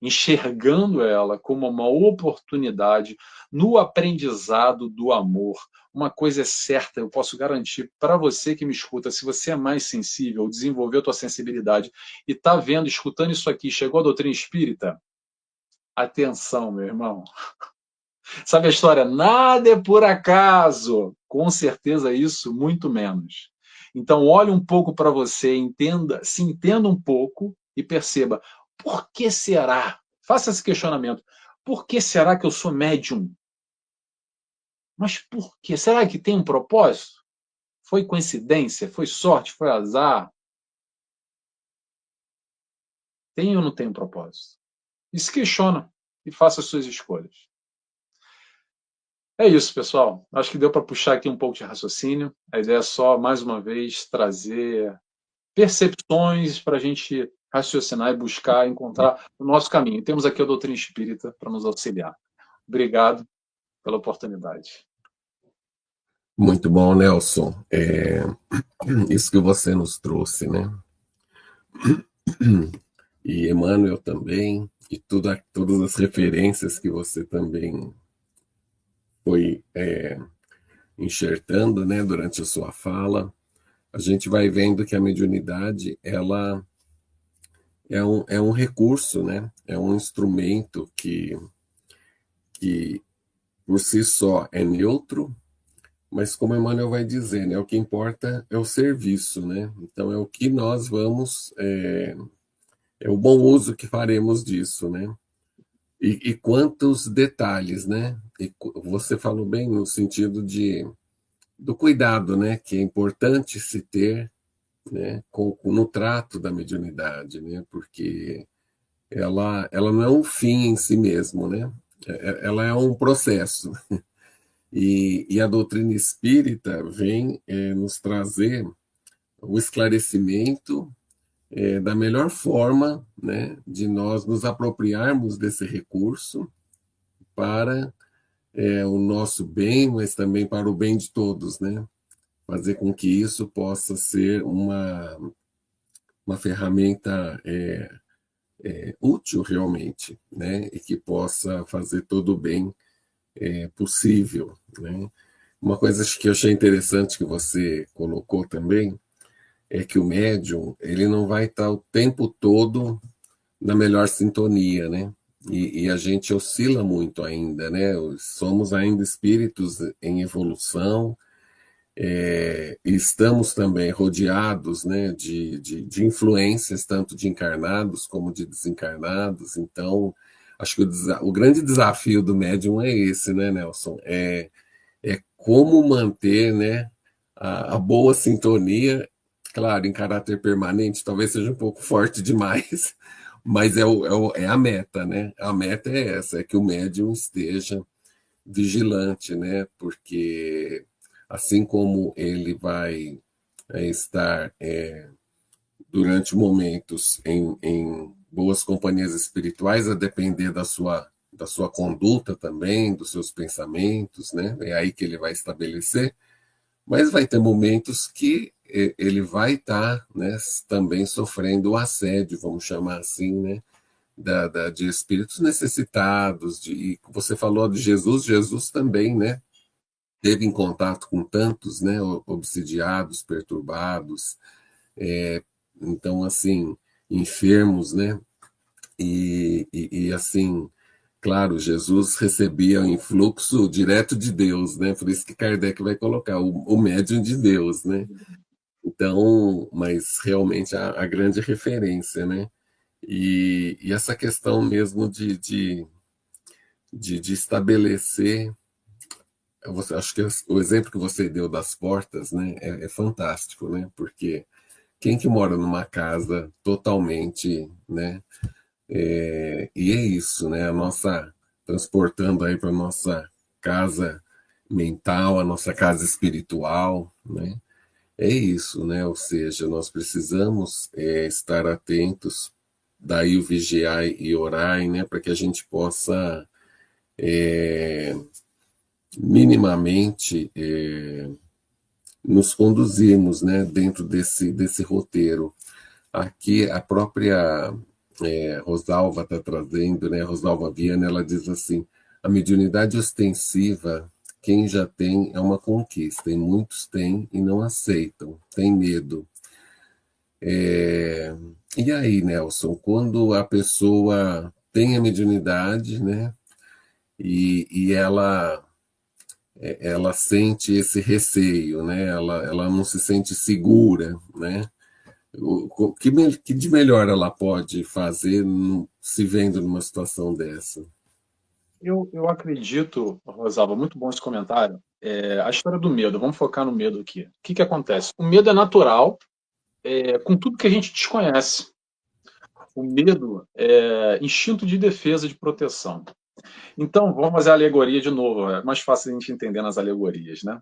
enxergando ela como uma oportunidade no aprendizado do amor. Uma coisa é certa, eu posso garantir para você que me escuta, se você é mais sensível, desenvolveu a tua sensibilidade e está vendo, escutando isso aqui, chegou a doutrina espírita, atenção, meu irmão. Sabe a história? Nada é por acaso. Com certeza isso, muito menos. Então, olhe um pouco para você, se entenda um pouco e perceba, por que será? Faça esse questionamento. Por que será que eu sou médium? Mas por quê? Será que tem um propósito? Foi coincidência? Foi sorte? Foi azar? Tem ou não tem um propósito? E se questiona e faça as suas escolhas. É isso, pessoal. Acho que deu para puxar aqui um pouco de raciocínio. A ideia é só, mais uma vez, trazer percepções para a gente raciocinar e buscar encontrar o nosso caminho. Temos aqui a doutrina espírita para nos auxiliar. Obrigado pela oportunidade. Muito bom, Nelson. Isso que você nos trouxe, né? E Emmanuel também, e todas as referências que você também foi enxertando, né, durante a sua fala, a gente vai vendo que a mediunidade, ela é um recurso, né? É um instrumento que por si só é neutro, mas como Emmanuel vai dizer, né, o que importa é o serviço, né? Então é o que nós vamos, é o bom uso que faremos disso, né? E quantos detalhes, né? E você falou bem no sentido do cuidado, né? Que é importante se ter, né? No trato da mediunidade, né? Porque ela não é um fim em si mesmo, né? Ela é um processo. E a doutrina espírita vem nos trazer o esclarecimento da melhor forma, né, de nós nos apropriarmos desse recurso para o nosso bem, mas também para o bem de todos, né? Fazer com que isso possa ser uma ferramenta útil realmente, né? E que possa fazer todo o bem possível, né? Uma coisa que eu achei interessante que você colocou também é que o médium ele não vai estar o tempo todo na melhor sintonia, né? E a gente oscila muito ainda, né? Somos ainda espíritos em evolução, e estamos também rodeados, né, de influências, tanto de encarnados como de desencarnados. Então, acho que o grande desafio do médium é esse, né, Nelson? É como manter, né, a boa sintonia, claro, em caráter permanente, talvez seja um pouco forte demais, mas é a meta, né? A meta é essa, é que o médium esteja vigilante, né? Porque assim como ele vai estar durante momentos em boas companhias espirituais, a depender da sua conduta também, dos seus pensamentos, né? É aí que ele vai estabelecer, mas vai ter momentos que ele vai estar, né, também sofrendo o assédio, vamos chamar assim, né? De espíritos necessitados, e você falou de Jesus, Jesus também, né? Teve em contato com tantos, né, obsidiados, perturbados, então, assim, enfermos, né? Assim, claro, Jesus recebia um influxo direto de Deus, né? Por isso que Kardec vai colocar o médium de Deus, né? Então, mas realmente a grande referência, né? E essa questão mesmo de estabelecer, acho que o exemplo que você deu das portas, né, é fantástico, né? Porque quem que mora numa casa totalmente, né? E é isso, né? A nossa transportando aí para nossa casa mental, a nossa casa espiritual, né? É isso, né? Ou seja, nós precisamos estar atentos, daí o vigiar e orar, né? Para que a gente possa minimamente nos conduzirmos, né? Dentro desse roteiro. Aqui a própria Rosalva está trazendo, né? Rosalva Viana, ela diz assim: a mediunidade ostensiva, quem já tem é uma conquista, e muitos têm e não aceitam, têm medo. E aí, Nelson, quando a pessoa tem a mediunidade, né? E ela sente esse receio, né? Ela não se sente segura, né? Que de melhor ela pode fazer se vendo numa situação dessa? Eu acredito, Rosalba, muito bom esse comentário. A história do medo, vamos focar no medo aqui. O que acontece? O medo é natural, com tudo que a gente desconhece. O medo é instinto de defesa, de proteção. Então, vamos fazer a alegoria de novo, é mais fácil a gente entender nas alegorias, né?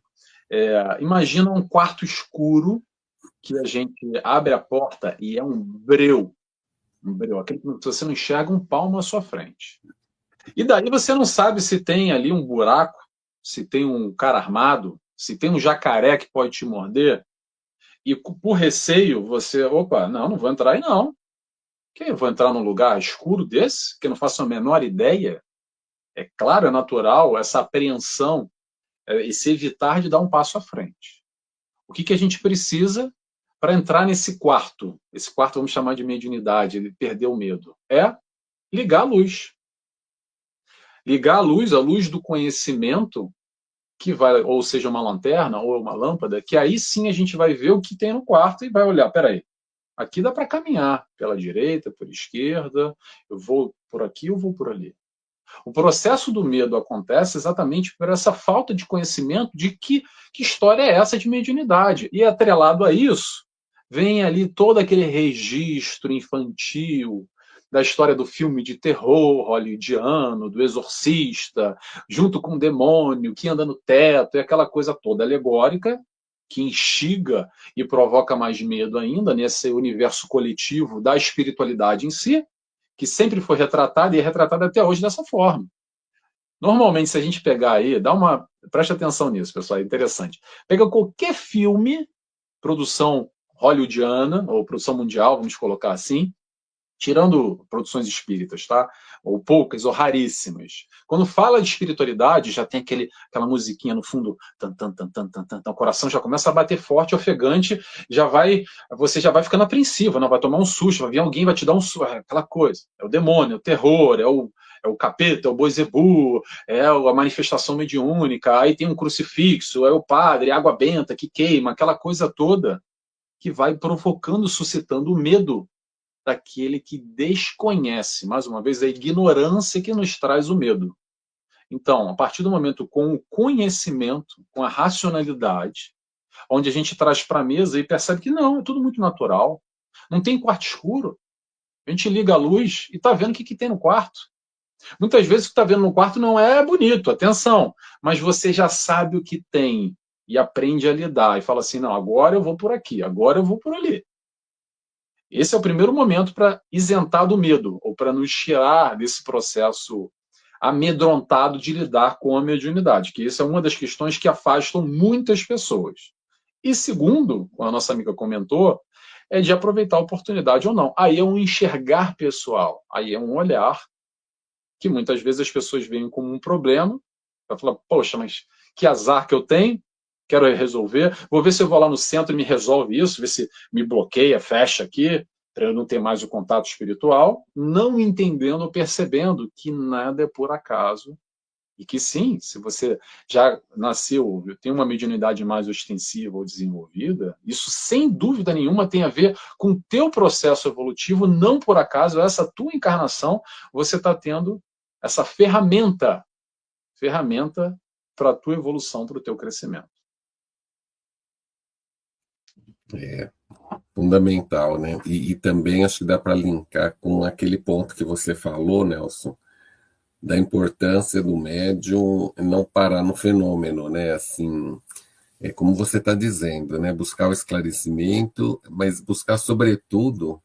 Imagina um quarto escuro que a gente abre a porta e é um breu, aquele que você não enxerga um palmo à sua frente. E daí você não sabe se tem ali um buraco, se tem um cara armado, se tem um jacaré que pode te morder, e por receio você, opa, não vou entrar aí não. Que eu vou entrar num lugar escuro desse, que eu não faço a menor ideia? É claro, é natural essa apreensão e se evitar de dar um passo à frente. O que a gente precisa para entrar nesse quarto? Esse quarto vamos chamar de mediunidade, ele perdeu o medo. É ligar a luz. Ligar a luz do conhecimento, que vai, ou seja, uma lanterna ou uma lâmpada, que aí sim a gente vai ver o que tem no quarto e vai olhar, peraí, aqui dá para caminhar pela direita, pela esquerda, eu vou por aqui, eu vou por ali. O processo do medo acontece exatamente por essa falta de conhecimento de que história é essa de mediunidade. E atrelado a isso, vem ali todo aquele registro infantil da história do filme de terror hollywoodiano, do exorcista, junto com o demônio que anda no teto, e aquela coisa toda alegórica que instiga e provoca mais medo ainda nesse universo coletivo da espiritualidade em si, que sempre foi retratada e é retratada até hoje dessa forma. Normalmente, se a gente pegar aí, preste atenção nisso, pessoal, é interessante. Pega qualquer filme, produção hollywoodiana, ou produção mundial, vamos colocar assim, tirando produções espíritas, tá? Ou poucas, ou raríssimas. Quando fala de espiritualidade, já tem aquela musiquinha no fundo, tan, tan, tan, tan, tan, tan, o coração já começa a bater forte, ofegante, você já vai ficando apreensivo, não vai tomar um susto, vai vir alguém, vai te dar um susto, aquela coisa. É o demônio, é o terror, é o capeta, é o boizebu, é a manifestação mediúnica, aí tem um crucifixo, é o padre, é água benta que queima, aquela coisa toda que vai provocando, suscitando o medo daquele que desconhece. Mais uma vez, a ignorância que nos traz o medo. Então, a partir do momento com o conhecimento, com a racionalidade, onde a gente traz para a mesa e percebe que não, é tudo muito natural. Não tem quarto escuro. A gente liga a luz e está vendo o que tem no quarto. Muitas vezes o que está vendo no quarto não é bonito, atenção, mas você já sabe o que tem e aprende a lidar e fala assim, não, agora eu vou por aqui, agora eu vou por ali. Esse é o primeiro momento para isentar do medo, ou para nos tirar desse processo amedrontado de lidar com a mediunidade, que essa é uma das questões que afastam muitas pessoas. E segundo, como a nossa amiga comentou, é de aproveitar a oportunidade ou não. Aí é um enxergar pessoal, aí é um olhar que muitas vezes as pessoas veem como um problema, para falar, poxa, mas que azar que eu tenho, quero resolver, vou ver se eu vou lá no centro e me resolve isso, ver se me bloqueia, fecha aqui, para eu não ter mais o contato espiritual, não entendendo ou percebendo que nada é por acaso, e que sim, se você já nasceu, tem uma mediunidade mais ostensiva ou desenvolvida, isso sem dúvida nenhuma tem a ver com o teu processo evolutivo, não por acaso, essa tua encarnação, você está tendo essa ferramenta para a tua evolução, para o teu crescimento. É fundamental, né? E também acho que dá para linkar com aquele ponto que você falou, Nelson, da importância do médium não parar no fenômeno, né? Assim, é como você está dizendo, né? Buscar o esclarecimento, mas buscar, sobretudo,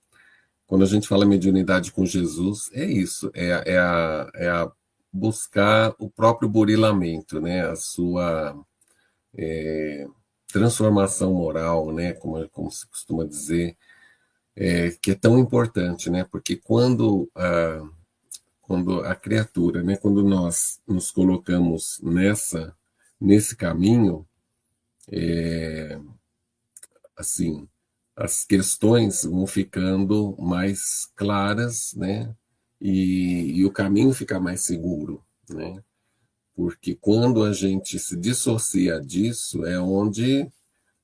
quando a gente fala mediunidade com Jesus, é isso, é a buscar o próprio burilamento, né? A sua transformação moral, né? Como se costuma dizer, que é tão importante, né? Porque quando a criatura, né? Quando nós nos colocamos nesse caminho, assim, as questões vão ficando mais claras, né? E o caminho fica mais seguro, né? Porque quando a gente se dissocia disso, é onde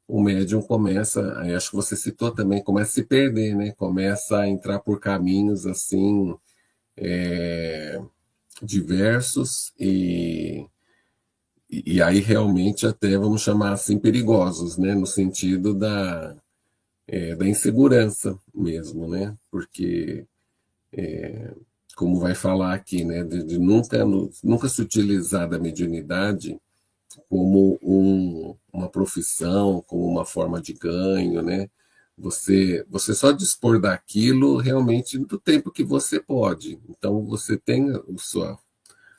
o médium começa, acho que você citou também, começa a se perder, né? Começa a entrar por caminhos assim diversos e aí realmente até vamos chamar assim perigosos, né? No sentido da insegurança mesmo, né? Porque como vai falar aqui, né? De nunca se utilizar da mediunidade como uma profissão, como uma forma de ganho, né? Você só dispor daquilo realmente do tempo que você pode. Então você tem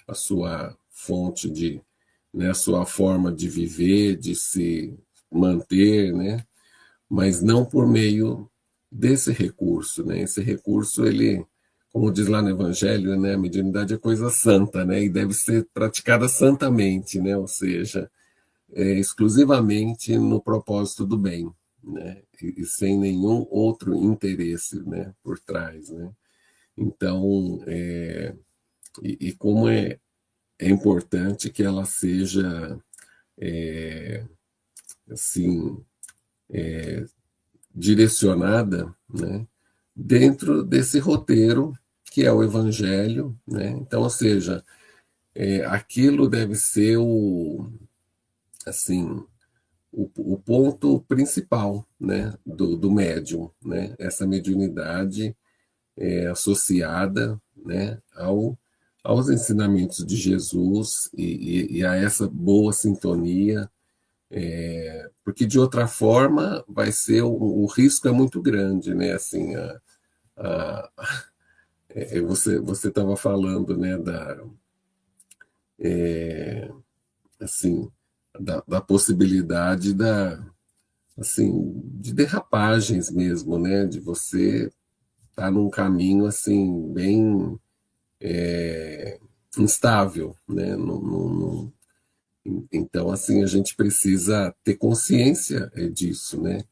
a sua fonte né, a sua forma de viver, de se manter, né? Mas não por meio desse recurso, né? Esse recurso, ele, como diz lá no Evangelho, né, a mediunidade é coisa santa, né? E deve ser praticada santamente, né? Ou seja, exclusivamente no propósito do bem, né? E sem nenhum outro interesse, né, por trás, né? Então, como é importante que ela seja assim, direcionada, né, dentro desse roteiro que é o Evangelho, né? Então, ou seja, aquilo deve ser assim, o ponto principal, né, do médium, né? Essa mediunidade associada, né, aos ensinamentos de Jesus e a essa boa sintonia, porque de outra forma vai ser o risco é muito grande, né? Assim, a, você estava falando, né, assim, da possibilidade assim, de derrapagens mesmo, né? De você estar num caminho assim bem instável, né? Então, assim, a gente precisa ter consciência disso, né?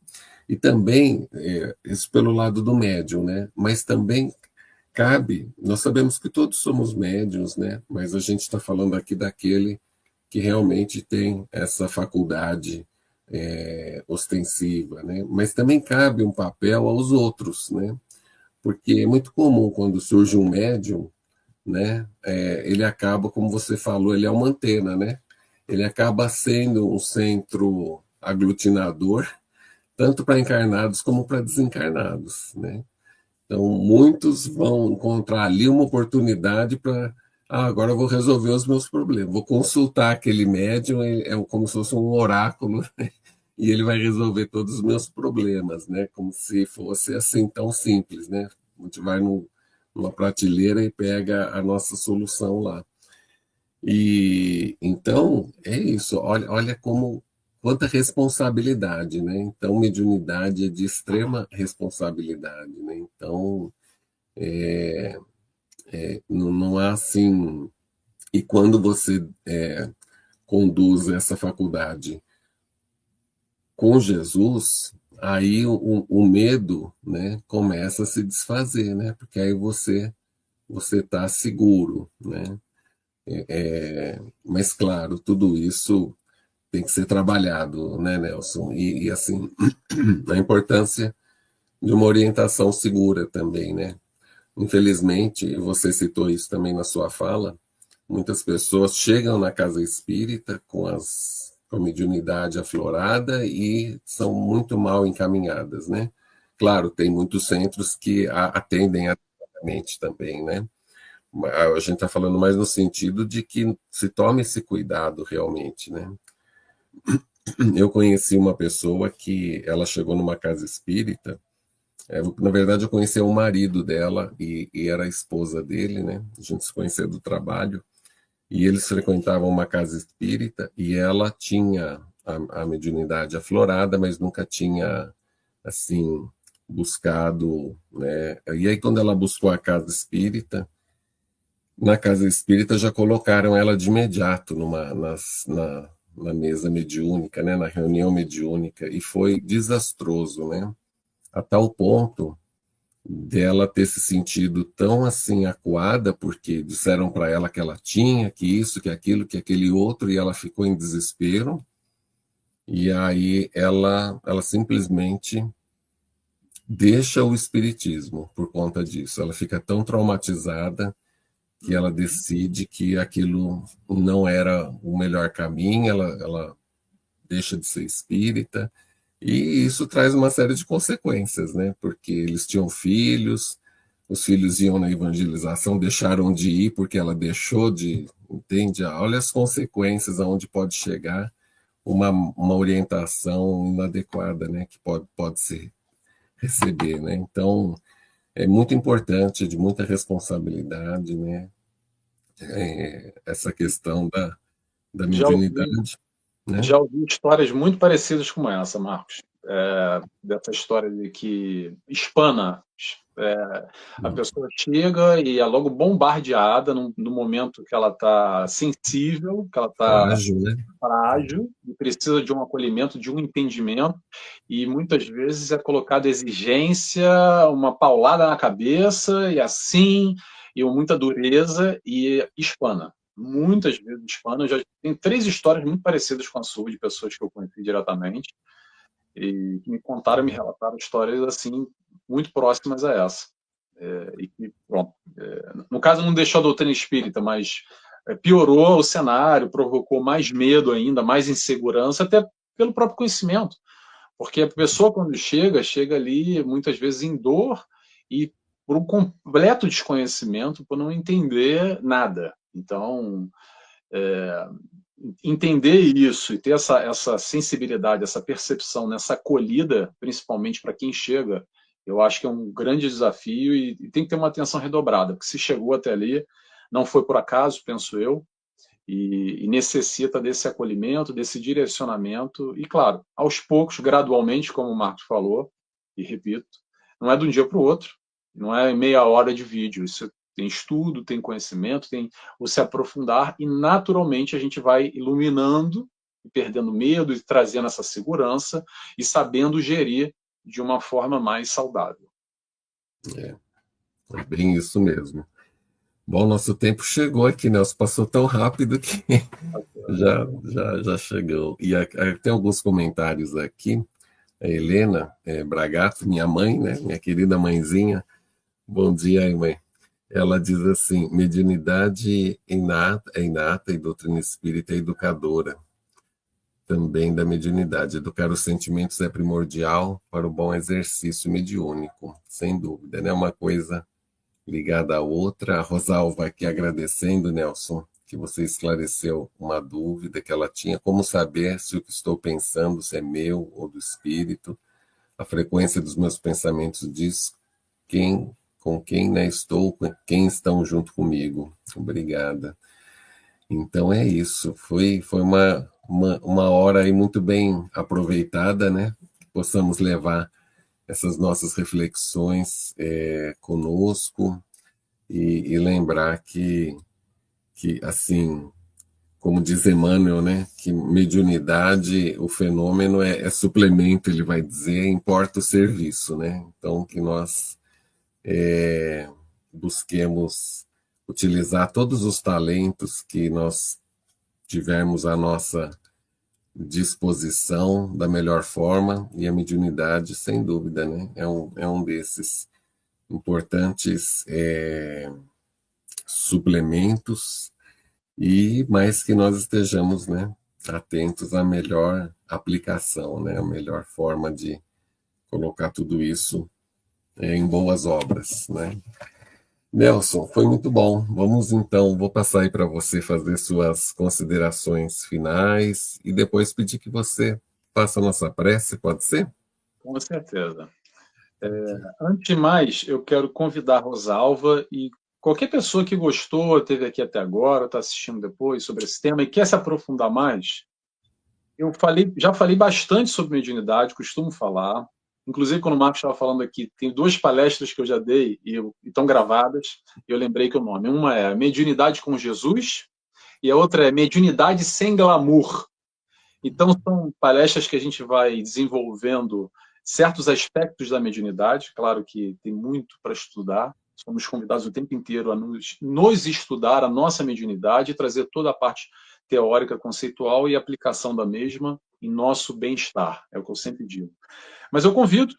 E também, isso pelo lado do médium, né? Mas também cabe, nós sabemos que todos somos médiuns, né? Mas a gente está falando aqui daquele que realmente tem essa faculdade ostensiva, né? Mas também cabe um papel aos outros, né? Porque é muito comum quando surge um médium, né? Ele acaba, como você falou, ele é uma antena, né? Ele acaba sendo um centro aglutinador, tanto para encarnados como para desencarnados, né? Então, muitos vão encontrar ali uma oportunidade para. Agora eu vou resolver os meus problemas. Vou consultar aquele médium, como se fosse um oráculo, né? E ele vai resolver todos os meus problemas, né? Como se fosse assim tão simples, né? A gente vai numa prateleira e pega a nossa solução lá. E então é isso. Olha como quanta responsabilidade, né? Então, mediunidade é de extrema responsabilidade, né? Então, não há assim. E quando você conduz essa faculdade com Jesus, aí o medo, né, começa a se desfazer, né? Porque aí você está seguro, né? Mas claro, tudo isso tem que ser trabalhado, né, Nelson? E assim, a importância de uma orientação segura também, né? Infelizmente, você citou isso também na sua fala, muitas pessoas chegam na casa espírita com a mediunidade aflorada e são muito mal encaminhadas, né? Claro, tem muitos centros que atendem adequadamente também, né? A gente está falando mais no sentido de que se tome esse cuidado realmente, né? Eu conheci uma pessoa que ela chegou numa casa espírita. Na verdade, eu conheci o marido dela e era a esposa dele, né? A gente se conhecia do trabalho. E eles frequentavam uma casa espírita e ela tinha a mediunidade aflorada, mas nunca tinha, assim, buscado, né? E aí, quando ela buscou a casa espírita, na casa espírita já colocaram ela de imediato na mesa mediúnica, né? Na reunião mediúnica, e foi desastroso, né? A tal ponto dela ter se sentido tão assim acuada, porque disseram para ela que ela tinha, que isso, que aquilo, que aquele outro, e ela ficou em desespero. E aí ela simplesmente deixa o espiritismo por conta disso. Ela fica tão traumatizada que ela decide que aquilo não era o melhor caminho, ela deixa de ser espírita. E isso traz uma série de consequências, né? Porque eles tinham filhos, os filhos iam na evangelização, deixaram de ir porque ela deixou de, entende? Olha as consequências aonde pode chegar uma orientação inadequada, né? Que pode se receber, né? Então, é muito importante, de muita responsabilidade, né? Essa questão da Já ouvi, mediunidade, né? já ouvi histórias muito parecidas com essa, Marcos. Dessa história de que espana. A pessoa chega e é logo bombardeada no momento que ela está sensível, que ela está Frágil, né? frágil e precisa de um acolhimento, de um entendimento, e muitas vezes é colocada exigência, uma paulada na cabeça, e assim, e muita dureza, e espana. muitas vezes hispana. Eu já tenho 3 histórias muito parecidas com a sua, de pessoas que eu conheci diretamente, e que me contaram, me relataram histórias assim, muito próximas a essa. E que, pronto, no caso não deixou a doutrina espírita, mas piorou o cenário, provocou mais medo ainda, mais insegurança, até pelo próprio conhecimento. Porque a pessoa, quando chega ali, muitas vezes em dor e por um completo desconhecimento, por não entender nada. Então, entender isso e ter essa sensibilidade, essa percepção, nessa acolhida, principalmente para quem chega, eu acho que é um grande desafio e tem que ter uma atenção redobrada, porque se chegou até ali, não foi por acaso, penso eu, e necessita desse acolhimento, desse direcionamento, e claro, aos poucos, gradualmente, como o Marcos falou, e repito, não é de um dia para o outro, não é meia hora de vídeo, isso tem estudo, tem conhecimento, tem o se aprofundar, e naturalmente a gente vai iluminando, e perdendo medo, e trazendo essa segurança, e sabendo gerir de uma forma mais saudável. É bem isso mesmo. Bom, nosso tempo chegou aqui, Nelson. Passou tão rápido que já chegou. E tem alguns comentários aqui. A Helena Bragato, minha mãe, né? Minha querida mãezinha. Bom dia, aí, mãe. Ela diz assim: mediunidade inata e doutrina espírita é educadora também da mediunidade. Educar os sentimentos é primordial para o bom exercício mediúnico, sem dúvida, né? Uma coisa ligada à outra. A Rosalva aqui agradecendo, Nelson, que você esclareceu uma dúvida que ela tinha: como saber se o que estou pensando se é meu ou do espírito? A frequência dos meus pensamentos diz com quem, né, estou, com quem estão junto comigo. Obrigada. Então é isso. Foi uma hora aí muito bem aproveitada, né? Que possamos levar essas nossas reflexões conosco e lembrar que, assim, como diz Emmanuel, né, que mediunidade, o fenômeno é suplemento, ele vai dizer, importa o serviço, né? Então, que nós busquemos utilizar todos os talentos que nós tivermos à nossa disposição da melhor forma, e a mediunidade, sem dúvida, né, é um desses importantes suplementos, e mais que nós estejamos, né, atentos à melhor aplicação, né, a melhor forma de colocar tudo isso em boas obras, né? Nelson, foi muito bom. Vamos então, vou passar aí para você fazer suas considerações finais e depois pedir que você faça a nossa prece, pode ser? Com certeza. Antes de mais, eu quero convidar a Rosalva e qualquer pessoa que gostou, esteve aqui até agora, está assistindo depois sobre esse tema e quer se aprofundar mais. Já falei bastante sobre mediunidade, costumo falar. Inclusive, quando o Marcos estava falando aqui, tem 2 palestras que eu já dei e estão gravadas, e eu lembrei que o nome. Uma é Mediunidade com Jesus e a outra é Mediunidade sem Glamour. Então, são palestras que a gente vai desenvolvendo certos aspectos da mediunidade. Claro que tem muito para estudar. Somos convidados o tempo inteiro a nos estudar a nossa mediunidade e trazer toda a parte teórica, conceitual e aplicação da mesma em nosso bem-estar. É o que eu sempre digo. Mas eu convido,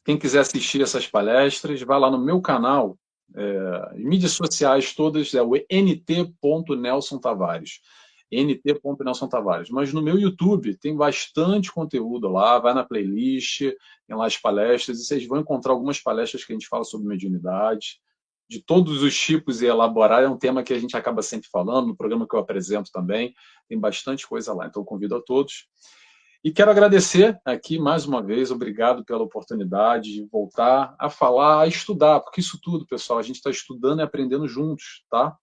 quem quiser assistir essas palestras, vai lá no meu canal, mídias sociais todas, é o nt.Nelson Tavares. nt.Nelson Tavares. Mas no meu YouTube tem bastante conteúdo lá, vai na playlist, tem lá as palestras, e vocês vão encontrar algumas palestras que a gente fala sobre mediunidade, de todos os tipos e elaborar, é um tema que a gente acaba sempre falando, no programa que eu apresento também, tem bastante coisa lá, então convido a todos. E quero agradecer aqui mais uma vez, obrigado pela oportunidade de voltar a falar, a estudar, porque isso tudo, pessoal, a gente está estudando e aprendendo juntos, tá?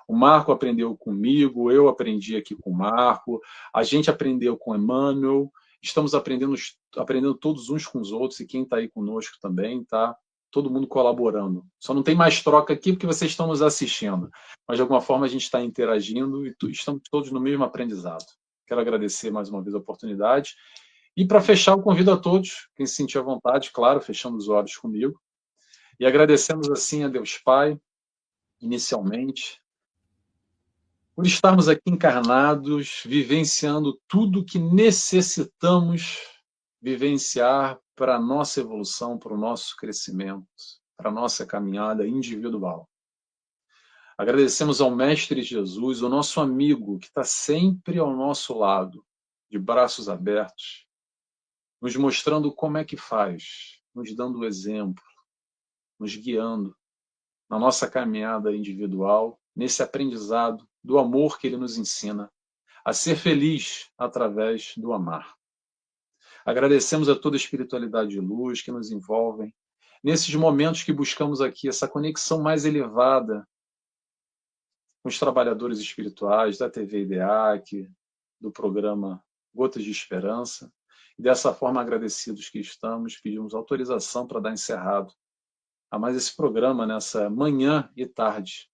O Marco aprendeu comigo, eu aprendi aqui com o Marco, a gente aprendeu com o Emmanuel, estamos aprendendo todos uns com os outros, e quem está aí conosco também, tá? Todo mundo colaborando. Só não tem mais troca aqui porque vocês estão nos assistindo, mas de alguma forma a gente está interagindo e estamos todos no mesmo aprendizado. Quero agradecer mais uma vez a oportunidade. E para fechar, eu convido a todos, quem se sentir à vontade, claro, fechando os olhos comigo, e agradecemos assim a Deus Pai, inicialmente, por estarmos aqui encarnados, vivenciando tudo que necessitamos vivenciar para a nossa evolução, para o nosso crescimento, para a nossa caminhada individual. Agradecemos ao Mestre Jesus, o nosso amigo, que está sempre ao nosso lado, de braços abertos, nos mostrando como é que faz, nos dando o exemplo, nos guiando na nossa caminhada individual, nesse aprendizado do amor que ele nos ensina, a ser feliz através do amar. Agradecemos a toda a espiritualidade de luz que nos envolvem, nesses momentos que buscamos aqui essa conexão mais elevada com os trabalhadores espirituais da TV IDEAC, do programa Gotas de Esperança. E dessa forma, agradecidos que estamos, pedimos autorização para dar encerrado a mais esse programa nessa manhã e tarde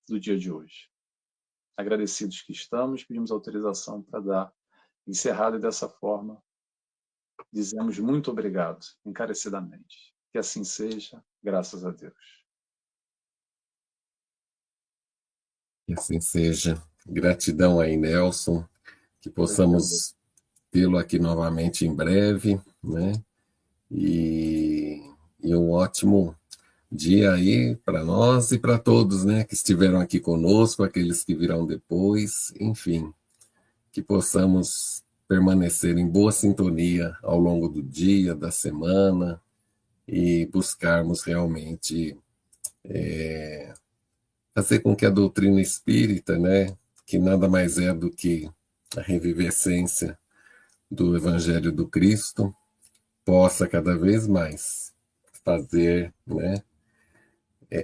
do dia de hoje. Agradecidos que estamos, pedimos autorização para dar encerrado, e dessa forma dizemos muito obrigado, encarecidamente. Que assim seja, graças a Deus. Que assim seja. Gratidão aí, Nelson, que possamos tê-lo aqui novamente em breve, né? E um ótimo dia aí para nós e para todos, né, que estiveram aqui conosco, aqueles que virão depois, enfim, que possamos permanecer em boa sintonia ao longo do dia, da semana, e buscarmos realmente fazer com que a doutrina espírita, né, que nada mais é do que a revivescência do Evangelho do Cristo, possa cada vez mais fazer, né,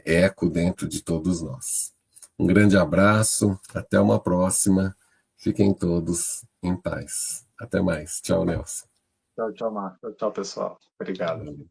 eco dentro de todos nós. Um grande abraço, até uma próxima. Fiquem todos em paz. Até mais. Tchau, Nelson. Tchau, tchau, Marco. Tchau, pessoal. Obrigado.